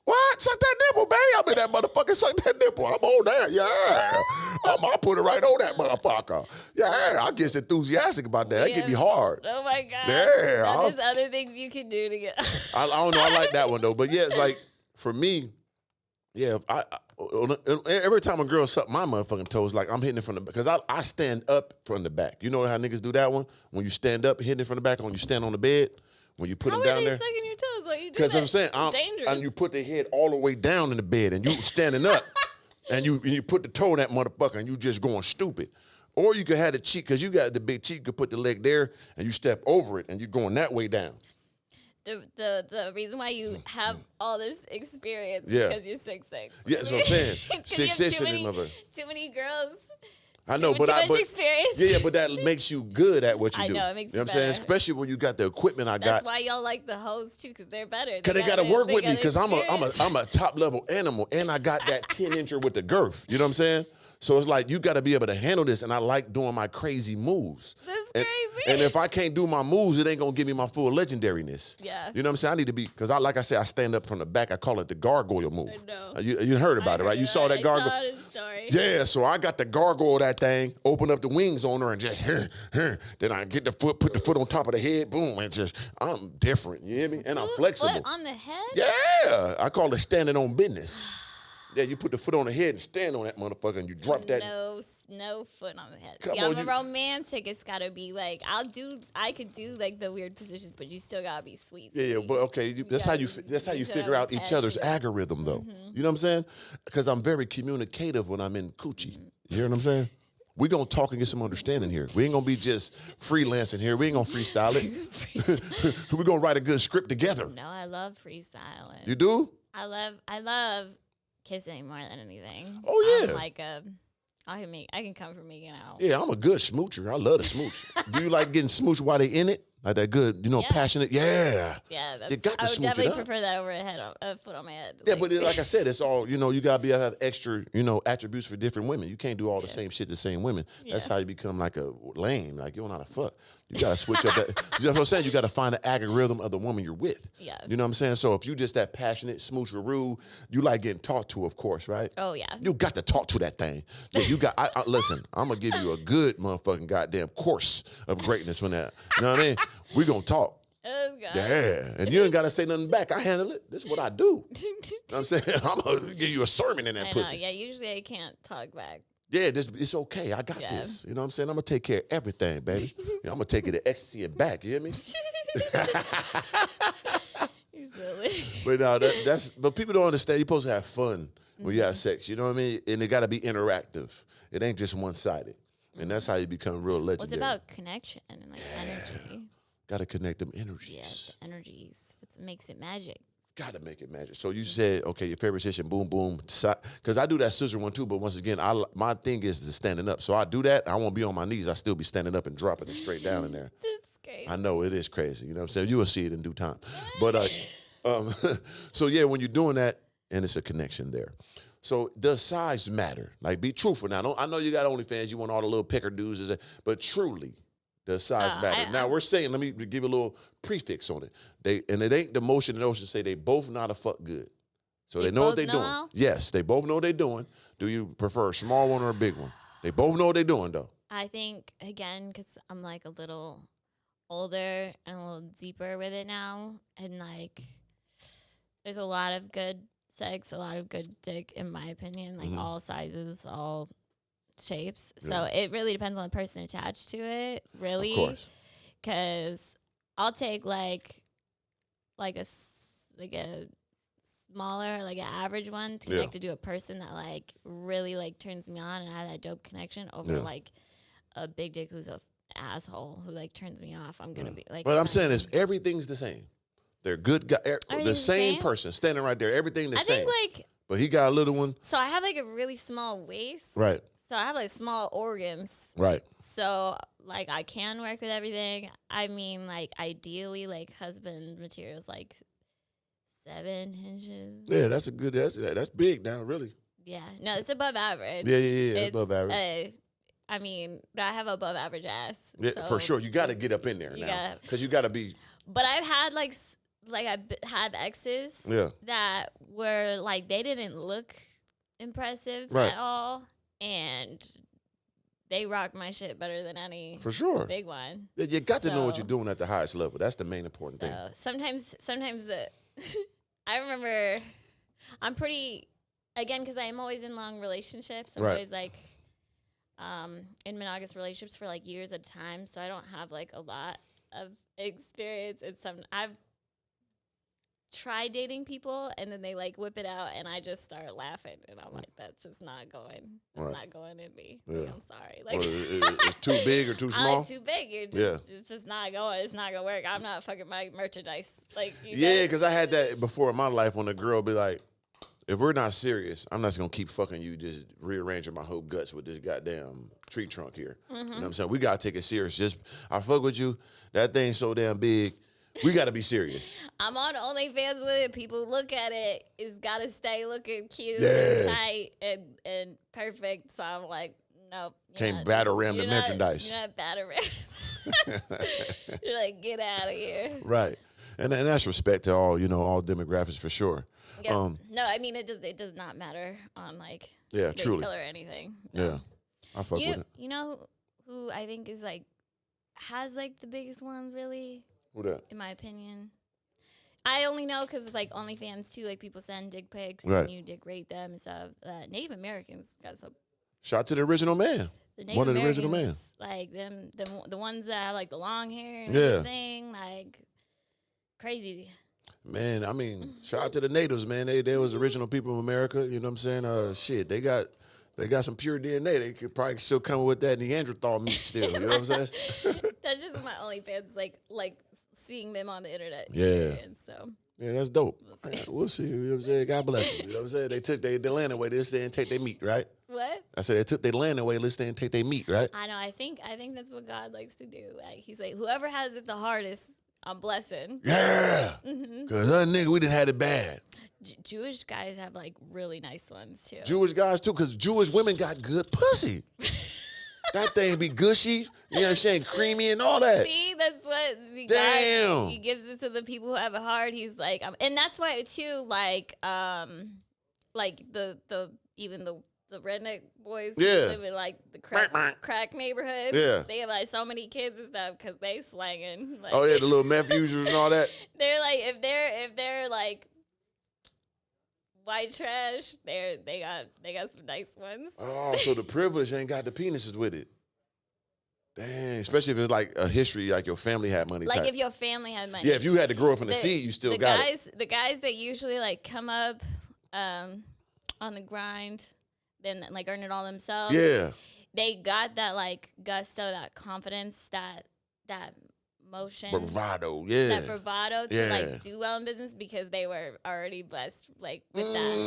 What? Suck that nipple, baby. I bet that motherfucker suck that nipple. I'm on that. Yeah. I'll put it right on that motherfucker. Yeah. I get enthusiastic about that. That get me hard. Oh, my God. Yeah. There's other things you can do to get... I don't know. I like that one, though. But, yeah, it's like, for me, yeah, every time a girl suck my motherfucking toes, like I'm hitting it from the back. Because I stand up from the back. You know how niggas do that one? When you stand up, hitting it from the back, when you stand on the bed, when you put them down there. How are they sucking your toes while you do that? Because I'm saying, dangerous. And you put the head all the way down in the bed, and you standing up, and you put the toe in that motherfucker, and you just going stupid. Or you could have the cheek, because you got the big cheek, you could put the leg there, and you step over it, and you're going that way down. The reason why you have all this experience is because you're 6'6". Yeah, that's what I'm saying. 6'6" in mother. Too many girls. I know, but experience. Yeah, but that makes you good at what you do. I know, it makes you know you what I'm saying? Especially when you got the equipment I got. That's why y'all like the hoes too, because they're better. Because they got to work with me, because I'm a top level animal, and I got that 10-incher with the girth. You know what I'm saying? So it's like you got to be able to handle this, and I like doing my crazy moves. That's crazy. And if I can't do my moves, it ain't gonna give me my full legendariness. Yeah. You know what I'm saying? I need to be, because like I said, I stand up from the back. I call it the gargoyle move. I know. You heard about it, right? You saw that gargoyle? I saw the story. Yeah, so I got the gargoyle that thing, open up the wings on her, and just, then I get the foot, put the foot on top of the head, boom, and just, I'm different, you hear me? And I'm flexible. Foot on the head? Yeah, I call it standing on business. Yeah, you put the foot on the head and stand on that motherfucker, and you drop that. No foot on the head. Come See, on, I'm a romantic. It's gotta be like I could do like the weird positions, but you still gotta be sweet. Yeah, but okay, that's how you figure out each other's algorithm, though. Mm-hmm. You know what I'm saying? Because I'm very communicative when I'm in coochie. You hear what I'm saying? We gonna talk and get some understanding here. We ain't gonna be just freelancing here. We ain't gonna freestyle it. We gonna write a good script together. No, I love freestyling. You do? I love kissing more than anything. Oh yeah. I'm like I can come for making out. Yeah, I'm a good smoocher. I love to smooch. Do you like getting smooched while they in it? Like that good, passionate? Yeah. Yeah, you got to I would smooch definitely it up. prefer that over a foot on my head. Yeah, but like I said, it's all, you got to be able to have extra, attributes for different women. You can't do all the same shit to the same women. That's how you become like a lame. Like, you don't know how to fuck. You got to switch up that. You know what I'm saying? You got to find the algorithm of the woman you're with. Yeah. You know what I'm saying? So if you just that passionate, smoocheroo, you like getting talked to, of course, right? Oh, yeah. You got to talk to that thing. You got, listen, I'm going to give you a good motherfucking goddamn course of greatness when that, you know what I mean? We going to talk. Oh, God. Yeah, and you ain't got to say nothing back. I handle it. This is what I do. You know what I'm saying? I'm going to give you a sermon in that pussy. Yeah, usually I can't talk back. Yeah, it's okay. I got this. You know what I'm saying? I'm going to take care of everything, baby. I'm going to take it to ecstasy and back. You hear me? You're silly. But but people don't understand. You're supposed to have fun when you have sex. You know what I mean? And it got to be interactive. It ain't just one-sided. And that's how you become real legendary. What's about connection and like energy? Got to connect them energies. Yeah, the energies. It makes it magic. Got to make it magic. So you said, okay, your favorite position, boom, boom. Because I do that scissor one too, but once again, my thing is the standing up. So I do that. I won't be on my knees. I still be standing up and dropping it straight down in there. That's crazy. I know it is crazy. You know what I'm saying? You will see it in due time. But so yeah, when you're doing that, and it's a connection there. So does size matter? Like, be truthful now. I know you got OnlyFans. You want all the little picker dudes, but truly, does size matter? Now we're saying, let me give a little prefix on it. And it ain't the motion and ocean say they both not a fuck good. So they know what they're doing. Yes, they both know what they're doing. Do you prefer a small one or a big one? They both know what they're doing though. I think again, because I'm like a little older and a little deeper with it now, and like there's a lot of good sex, a lot of good dick, in my opinion, like all sizes, all shapes. So it really depends on the person attached to it, really. Of course. Because I'll take like a smaller, like an average one to connect to a person that like really like turns me on and I have that dope connection over like a big dick who's a asshole who like turns me off. I'm gonna be like. But I'm saying is everything's the same. They're good guys. The same person standing right there. Everything the same. I think like. But he got a little one. So I have like a really small waist. Right. So I have like small organs. Right. So like I can work with everything. I mean, like ideally, like husband materials like 7 inches. Yeah, that's a good. That's big now, really. Yeah. No, it's above average. Yeah. It's above average. I mean, I have above average ass. Yeah, so for sure. You got to get up in there now because you got to be. But I've had like I've had exes that were like they didn't look impressive at all, and they rocked my shit better than any big one. Yeah, you got to know what you're doing at the highest level. That's the main important thing. Sometimes I remember I'm pretty again because I am always in long relationships. I'm always like in monogamous relationships for like years at a time, so I don't have like a lot of experience. I've tried dating people and then they like whip it out and I just start laughing and I'm like, that's just not going. It's not going in me. Yeah. Like, I'm sorry. Like it's too big or too small. Like, too big. It's just not going. It's not gonna work. I'm not fucking my merchandise. Like because I had that before in my life when a girl be like, if we're not serious, I'm not just gonna keep fucking you, just rearranging my whole guts with this goddamn tree trunk here. You know what I'm saying? We gotta take it serious. Just I fuck with you. That thing's so damn big. We got to be serious. I'm on OnlyFans with it. People look at it. It's got to stay looking cute and tight and perfect. So I'm like, nope. Can't batter ram the merchandise. You're not batter ram. You're like, get out of here. Right. And that's respect to all, all demographics for sure. Yeah. No, I mean, it does not matter on like race, truly. color or anything. No. Yeah. I fuck with it. You know who I think is like, has like the biggest one really? Who that? In my opinion. I only know because it's like OnlyFans too. Like people send dick pics and you dick rate them and stuff. Native Americans got so. Shout to the original man. One of the original men. Like them, the ones that have like the long hair and everything, like crazy. Man, I mean, shout out to the natives, man. They was original people of America. You know what I'm saying? Shit, they got some pure DNA. They could probably still come with that Neanderthal meat still. You know what I'm saying? That's just my OnlyFans, like seeing them on the internet. Yeah. So. Yeah, that's dope. We'll see. You know what I'm saying? God bless them. You know what I'm saying? They took their land away. They stay and take their meat, right? What? I said they took their land away. Let's stay and take their meat, right? I know. I think that's what God likes to do. Like he's like, whoever has it the hardest, I'm blessing. Yeah. Because other nigga, we didn't have it bad. Jewish guys have like really nice ones too. Jewish guys too, because Jewish women got good pussy. That thing be gushy, you know what I'm saying, creamy and all that. See, that's what damn. He gives it to the people who have it hard. He's like, and that's why too, like the redneck boys who live in like the crack neighborhoods. Yeah, they have like so many kids and stuff because they slanging. Like, oh yeah, the little meth users and all that. They're like if they're like white trash, they got some nice ones. Oh, so the privilege ain't got the penises with it. Dang, especially if it's like a history, like your family had money. Like type. if your family had money. Yeah, if you had to grow up in the seed, you still got it. The guys that usually like come up on the grind, then like earn it all themselves. Yeah. They got that like gusto, that confidence, that motion, Bravado, yeah. that bravado to like do well in business because they were already blessed like with that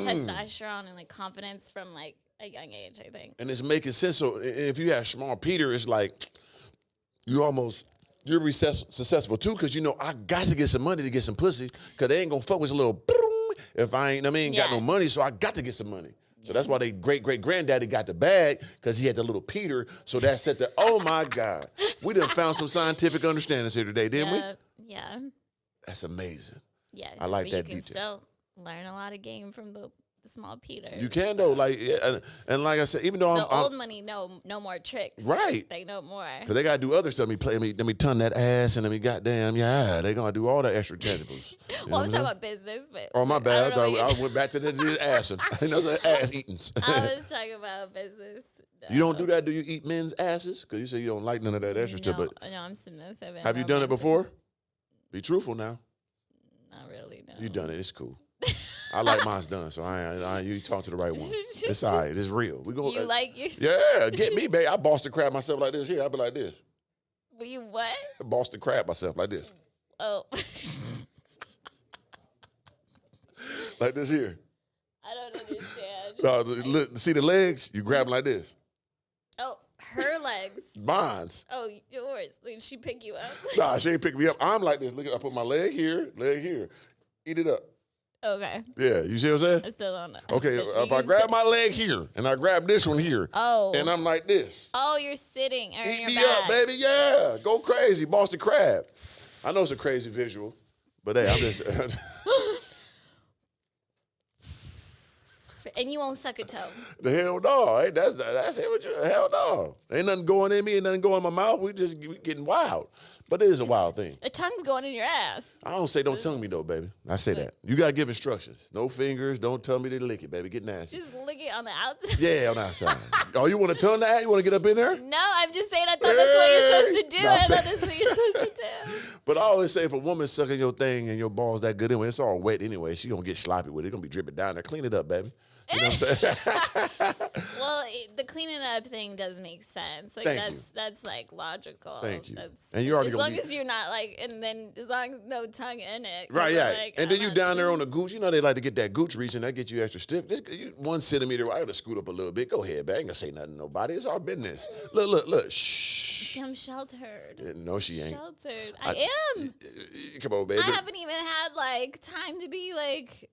testosterone and like confidence from like a young age, I think. And it's making sense. So if you have small Peter, it's like you're successful too, because you know I got to get some money to get some pussy, because they ain't gonna fuck with a little if I ain't got no money, so I got to get some money. So that's why they great-great-granddaddy got the bag, because he had the little Peter. So that set the, oh my God. We done found some scientific understandings here today, didn't we? Yeah. That's amazing. Yeah. I like that detail. You can detail. still learn a lot of game from the small Peter. You can though, like, and like I said, even though the old money know more tricks. Right. They know more. Because they got to do other stuff. Let me ton that ass, and let me goddamn, they going to do all the extra tentacles. Well, I'm talking about business, but. Oh, my bad. I went back to the assing. Ass eatings. I was talking about business. You don't do that? Do you eat men's asses? Because you say you don't like none of that extra stuff. But no, I'm submissive. Have you done it before? Be truthful now. Not really, no. You done it. It's cool. I like mine's done, so you talk to the right one. It's all right. It's real. We go. You like your? Yeah, get me, babe. I bossed the crap myself like this. Here, I be like this. Will you what? I bossed the crap myself like this. Oh. Like this here. I don't understand. See the legs? You grab them like this. Oh, her legs. Mine's. Oh, yours. Did she pick you up? Nah, she ain't pick me up. I'm like this. Look, I put my leg here. Eat it up. Okay. Yeah, you see what I'm saying? I still don't know. Okay, if I grab my leg here and I grab this one here, and I'm like this. Oh, you're sitting. Eat me up, baby. Yeah, go crazy, Boston Crab. I know it's a crazy visual, but hey, I'm just. And you won't suck a toe. The hell no. Hey, that's it. What you, hell no. Ain't nothing going in me, ain't nothing going in my mouth. We getting wild. But it is a wild thing. The tongue's going in your ass. I don't say don't tongue me though, baby. I say that. You gotta give instructions. No fingers. Don't tell me to lick it, baby. Get nasty. Just lick it on the outside. Yeah, on the outside. Oh, you want to tongue that? You want to get up in there? No, I'm just saying I thought that's what you're supposed to do. I thought that's what you're supposed to do. But I always say if a woman's sucking your thing and your balls that good anyway, it's all wet anyway. She gonna get sloppy with it. It's gonna be dripping down there. Clean it up, baby. You know what I'm saying? Well, the cleaning up thing does make sense. Like that's like logical. Thank you. That's, and you're already as long as you're not like, and then as long as no tongue in it. Right, yeah. Like, and then you down there on the gooch. You know they like to get that gooch reaching. That get you extra stiff. This, 1 centimeter. I gotta scoot up a little bit. Go ahead, babe. I ain't gonna say nothing to nobody. It's our business. Look. Shh. See, I'm sheltered. No, she ain't. Sheltered. I am. Come on, baby. I haven't even had like time to be like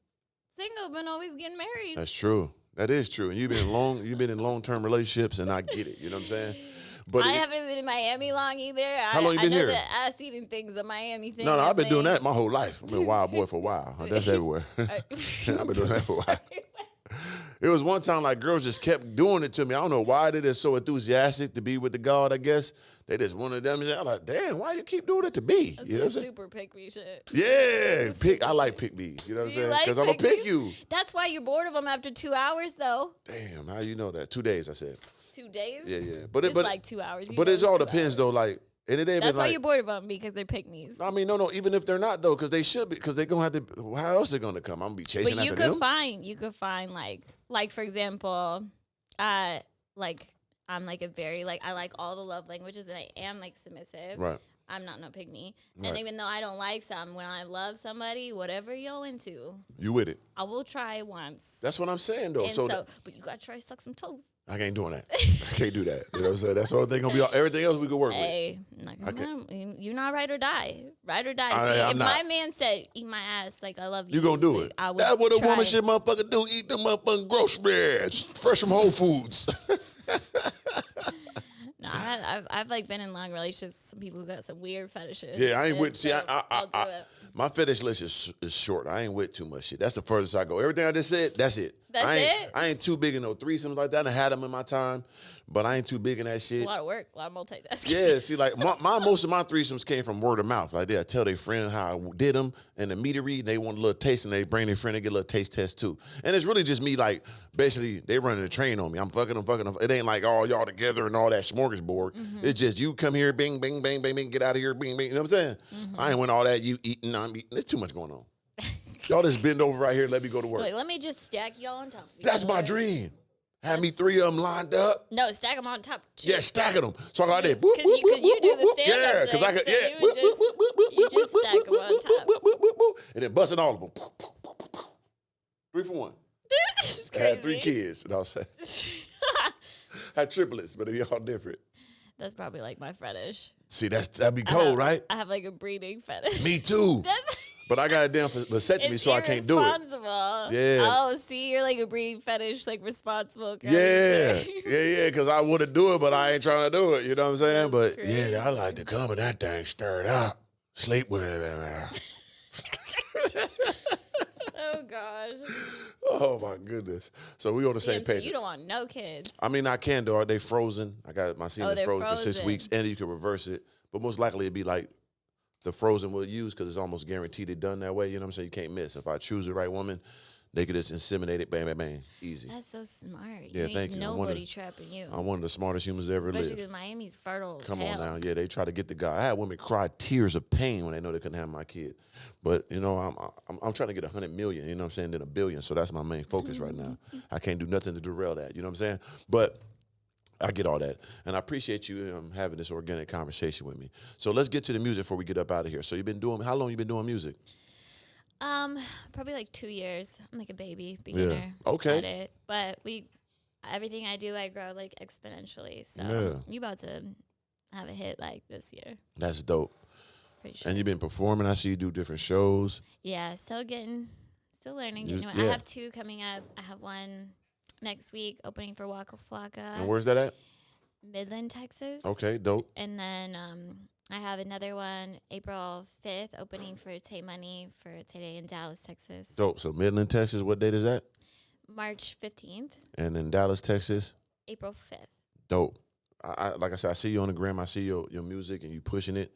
single, but always getting married. That's true. That is true. And you've been in long-term relationships, and I get it. You know what I'm saying? But I haven't been in Miami long either. How long you been here? I know the ass eating thing's a Miami thing. No, I've been doing that my whole life. I've been a wild boy for a while. That's everywhere. I've been doing that for a while. It was one time like girls just kept doing it to me. I don't know why they just so enthusiastic to be with the God, I guess. They just wanted them. I'm like, damn, why you keep doing it to me? That's you know super pick me shit. Yeah, I like pick me's. You know what I'm saying? Because I'm going to pick you. That's why you're bored of them after 2 hours, though. Damn, how you know that? 2 days, I said. 2 days? Yeah. But it's like 2 hours. But it all depends, though. Like, and it ain't that's been why like, you're bored of them, because they're pick me's. I mean, no, even if they're not, though, because they should be, because they're going to have to, how else they going to come? I'm going to be chasing after them. But you could find like for example, like, I'm like a very, like, I like all the love languages, and I am, like, submissive. Right. I'm not no pick me. Right. And even though I don't like some, when I love somebody, whatever you're into. You with it. I will try once. That's what I'm saying, though. And but you got to try to suck some toes. I ain't doing that. I can't do that. You know what I'm saying? That's the only thing going to be, everything else we can work with. You're not ride or die. Ride or die. See, if my man said, eat my ass, like, I love you. You going to do it. I would That's what a try. woman should motherfucker do. Eat them motherfucking groceries. Fresh from Whole Foods. No, I've like been in long relationships with some people who got some weird fetishes. Yeah, I ain't with. See, I'll do it. My fetish list is short. I ain't with too much shit. That's the furthest I go. Everything I just said, that's it. I ain't too big in no threesomes like that. I had them in my time, but I ain't too big in that shit. A lot of work, a lot of multitasking. Yeah, see, like most of my threesomes came from word of mouth. Like I tell their friend how I did them, and the meatery, they want a little taste, and they bring their friend and get a little taste test too. And it's really just me, like, basically, they running the train on me. I'm fucking them. It ain't like all y'all together and all that smorgasbord. Mm-hmm. It's just you come here, bing, bing, bang, bang, bing, get out of here, bing, bing. You know what I'm saying? Mm-hmm. I ain't want all that you eating, I'm eating. There's too much going on. Y'all just bend over right here, let me go to work. Wait, let me just stack y'all on top of each That's other. my dream. Had me 3 of them lined up. No, stack them on top. Yeah, stacking them. So I got that. Because you do the stand-up Yeah, thing, because I could. so Yeah, you just stack them on top. and then busting all of them. 3 for 1. I had 3 kids, and I was saying, I had triplets, but they all different. That's probably like my fetish. See, that'd be cold, right? I have like a breeding fetish. Me too. But I got it down for vasectomy, so I can't do it. Yeah. Oh, see, you're like a breeding fetish, like responsible. Yeah, because I want to do it, but I ain't trying to do it. You know what I'm saying? That's But crazy. yeah, I like to come and that thing stirred up. Sleep with it. Oh gosh. Oh my goodness. So we on the same So page. you don't want no kids. I mean, I can do. Are they frozen? I got my semen they're frozen for 6 frozen. weeks, and you can reverse it. But most likely it'd be like the frozen we'll use because it's almost guaranteed it done that way. You know what I'm saying? You can't miss. If I choose the right woman, they could just inseminate it, bang, bang, bang, easy. That's so smart. Yeah, You thank ain't you. Nobody trapping you. I'm one of the smartest humans ever Especially lived. because Miami's fertile. Come hell. on now. Yeah, they try to get the guy. I had women cry tears of pain when they know they couldn't have my kid. But, you know, I'm trying to get 100 million, you know what I'm saying, then 1 billion. So that's my main focus right now. I can't do nothing to derail that, you know what I'm saying? But I get all that. And I appreciate you having this organic conversation with me. So let's get to the music before we get up out of here. So how long you been doing music? Probably like 2 years. I'm like a baby beginner. Yeah. Okay. At it. But everything I do, I grow like exponentially. So Yeah. you about to have a hit like this year. That's dope. Pretty sure. And you've been performing. I see you do different shows. Yeah, still learning. Yeah. I have 2 coming up. I have one next week opening for Waka Flocka. And where's that at? Midland, Texas. Okay, dope. And then I have another one April 5th opening for Tay Money for today in Dallas, Texas. Dope. So Midland, Texas, what date is that? March 15th, And in Dallas, Texas? April 5th. Dope. I like I said, I see you on the gram. I see your music and you pushing it.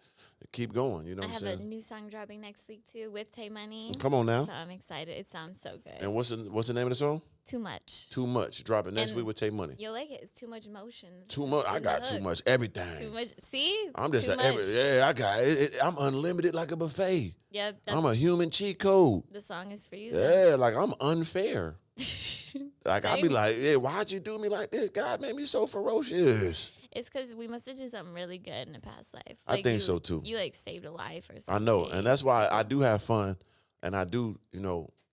Keep going. You know I what I'm have a saying? new song dropping next week too with Tay Money. Come on now. So I'm excited. It sounds so good. And what's the name of the song? Too much. Too Much. Dropping next And week with Tay Money. You'll like it. It's too much emotions. Too much. I in the got too hook. much everything. Too much. See? I'm just too much. I got it. I'm unlimited like a buffet. Yep. I'm a human cheat code. The song is for you. Yeah, like I'm unfair. Like I'll be Same. like, yeah, why'd you do me like this? God made me so ferocious. It's because we must have done something really good in a past life. I think so, too. You like saved a life or I something. know, and that's why I do have fun, and I do,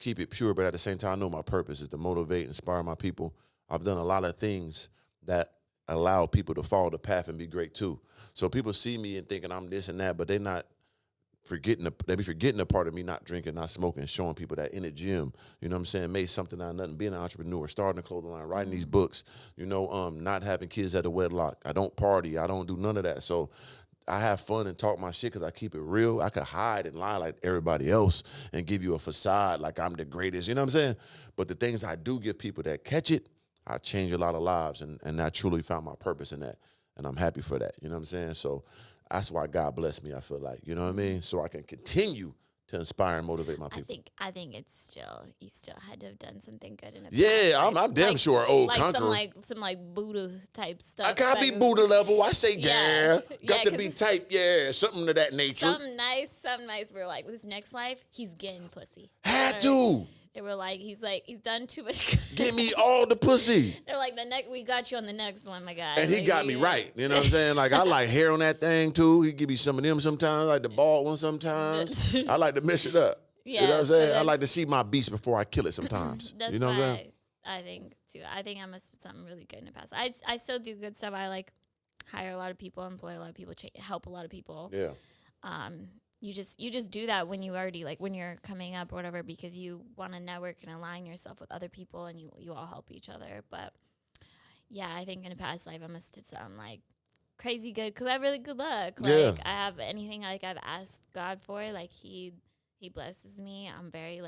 keep it pure. But at the same time, I know my purpose is to motivate, inspire my people. I've done a lot of things that allow people to follow the path and be great too. So people see me and thinking I'm this and that, but they're not they be forgetting the part of me not drinking, not smoking, showing people that in the gym, you know what I'm saying, made something out of nothing, being an entrepreneur, starting a clothing line, writing these books, not having kids at the wedlock. I don't party. I don't do none of that. So I have fun and talk my shit because I keep it real. I could hide and lie like everybody else and give you a facade like I'm the greatest, you know what I'm saying? But the things I do give people that catch it, I change a lot of lives, and I truly found my purpose in that, and I'm happy for that, you know what I'm saying? So that's why God blessed me, I feel like, you know what I mean? So I can continue to inspire and motivate my people. I think it's you still had to have done something good in a Yeah, past life. I'm damn sure old like conqueror. some Buddha type stuff. I gotta be like- Buddha level. I say, Yeah. got Yeah, to be 'cause- type, something to that nature. Something nice. We're like, with his next life, he's getting pussy. Had to. They were like, he's done too much. Give me all the pussy. They're like, we got you on the next one, my guy. And he Like, got me right. You know what I'm saying? Like, I like hair on that thing, too. He give me some of them sometimes, like the bald one sometimes. I like to mess it up. Yeah, you know what I'm but saying? I like to see my beast before I kill it sometimes. That's you know what I'm why saying? I think, too. I think I must have done something really good in the past. I still do good stuff. I, hire a lot of people, employ a lot of people, help a lot of people. Yeah. You just do that when you already when you're coming up or whatever, because you want to network and align yourself with other people, and you all help each other. But yeah, I think in a past life I must have sound crazy good because I have really good luck. Yeah. I have anything I've asked God for, he blesses me. I'm very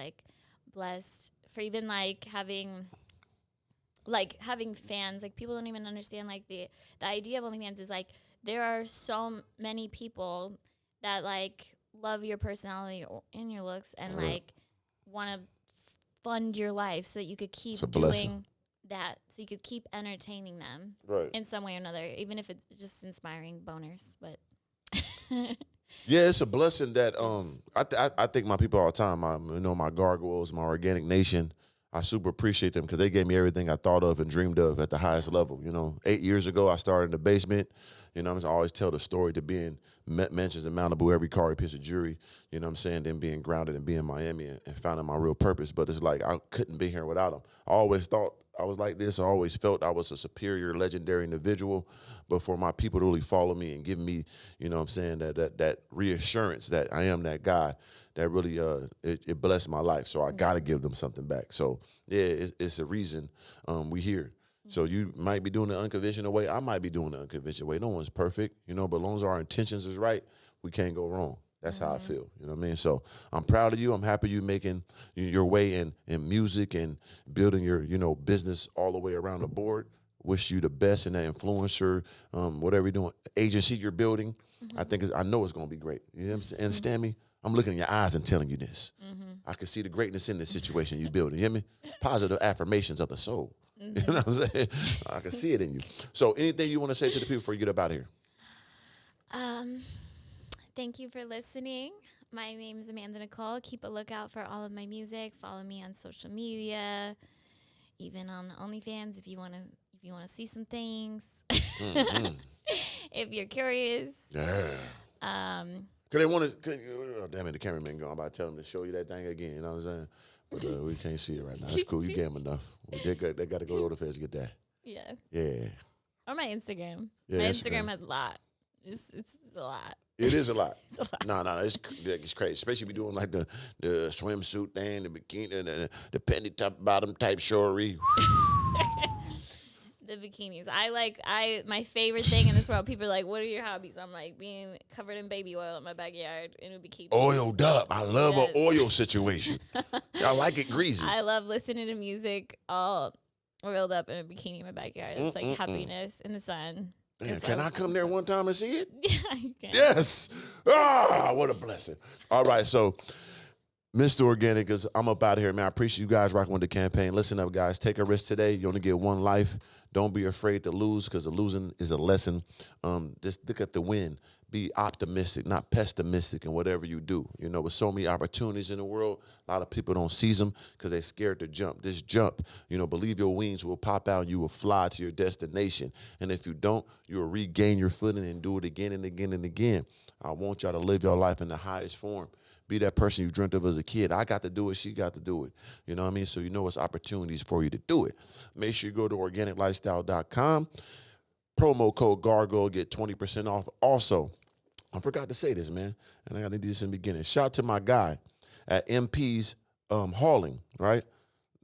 blessed for even having fans. People don't even understand the idea of OnlyFans is there are so many people that love your personality and your looks and want to fund your life so that you could keep doing that, so you could keep entertaining them in some way or another, even if it's just inspiring boners. But yeah, it's a blessing that I think my people all the time, my Gargoyles, my Organic Nation, I super appreciate them because they gave me everything I thought of and dreamed of at the highest level. 8 years ago, I started in the basement. I always tell the story to being mentions in Malibu, every car, every piece of jewelry, then being grounded and being in Miami and finding my real purpose. But it's like I couldn't be here without them. I always thought I was like this. I always felt I was a superior, legendary individual. But for my people to really follow me and give me, that reassurance that I am that guy, that really it blessed my life. So I got to give them something back. So, yeah, it's a reason we here. So you might be doing the unconventional way. I might be doing the unconventional way. No one's perfect, but as long as our intentions is right, we can't go wrong. That's how I feel. You know what I mean? So I'm proud of you. I'm happy you making your way in music and building your, business all the way around the board. Wish you the best in that influencer, whatever you're doing, agency you're building. I know it's going to be great. You understand me? I'm looking in your eyes and telling you this. I can see the greatness in this situation you're building. You hear me? Positive affirmations of the soul. You know what I'm saying? I can see it in you. So anything you want to say to the people before you get up out of here? Thank you for listening. My name is Amanda Nicole. Keep a lookout for all of my music. Follow me on social media, even on OnlyFans if you want to see some things. If you're curious. Yeah. Cause they want to. Oh, damn it, the cameraman gone. I'm about to tell them to show you that thing again. You know what I'm saying? But we can't see it right now. It's cool. You gave them enough. They got to go to OnlyFans to get that. Yeah. Yeah. Or my Instagram. Yeah, my Instagram has a lot. It's a lot. It is a lot. It's a lot. No, it's crazy. Especially if you're doing like the swimsuit thing, the bikini, the penny top bottom type shorty. The bikinis. My favorite thing in this world, people are like, what are your hobbies? I'm like, being covered in baby oil in my backyard in a bikini. Oiled up. I love an oil situation. I like it greasy. I love listening to music all oiled up in a bikini in my backyard. It's like happiness in the sun. Man, can I come there one time and see it? Yeah, you can. Yes. Ah, what a blessing. All right, so Mr. Organik, I'm up out of here, man. I appreciate you guys rocking with the campaign. Listen up, guys. Take a risk today. You only get one life. Don't be afraid to lose because the losing is a lesson. Just look at the win. Be optimistic, not pessimistic in whatever you do. With so many opportunities in the world, a lot of people don't seize them because they're scared to jump. Just jump. Believe your wings will pop out and you will fly to your destination. And if you don't, you'll regain your footing and do it again and again and again. I want y'all to live your life in the highest form. Be that person you dreamt of as a kid. I got to do it. She got to do it. You know what I mean? So it's opportunities for you to do it. Make sure you go to organiclifestyle.com. Promo code Gargoyle, get 20% off. Also, I forgot to say this, man, and I got to do this in the beginning. Shout out to my guy at MP's Hauling, right?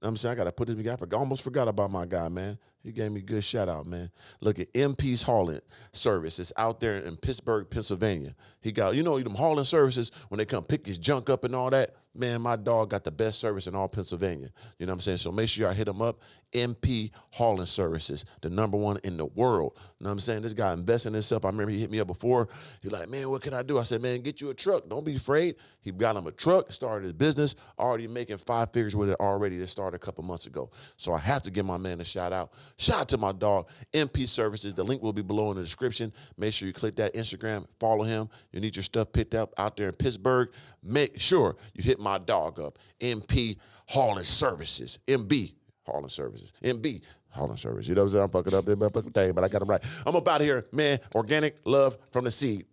I'm saying I got to put this together. I almost forgot about my guy, man. He gave me a good shout out, man. Look at MP's Hauling Service. It's out there in Pittsburgh, Pennsylvania. He got, them hauling services when they come pick his junk up and all that. Man, my dog got the best service in all Pennsylvania. You know what I'm saying? So make sure y'all hit him up. MP Hauling Services, the #1 in the world. You know what I'm saying? This guy investing in himself. I remember he hit me up before. He's like, man, what can I do? I said, man, get you a truck. Don't be afraid. He got him a truck, started his business, already making 5 figures with it already. That started a couple months ago. So I have to give my man a shout out. Shout out to my dog, MP Services. The link will be below in the description. Make sure you click that Instagram, follow him. You need your stuff picked up out there in Pittsburgh. Make sure you hit my dog up, MP Hauling Services, MB Hauling Services, MB Hauling Services. You know what I'm saying? I'm fucking up there, fucking thing, but I got them right. I'm up out of here, man. Organic love from the seed.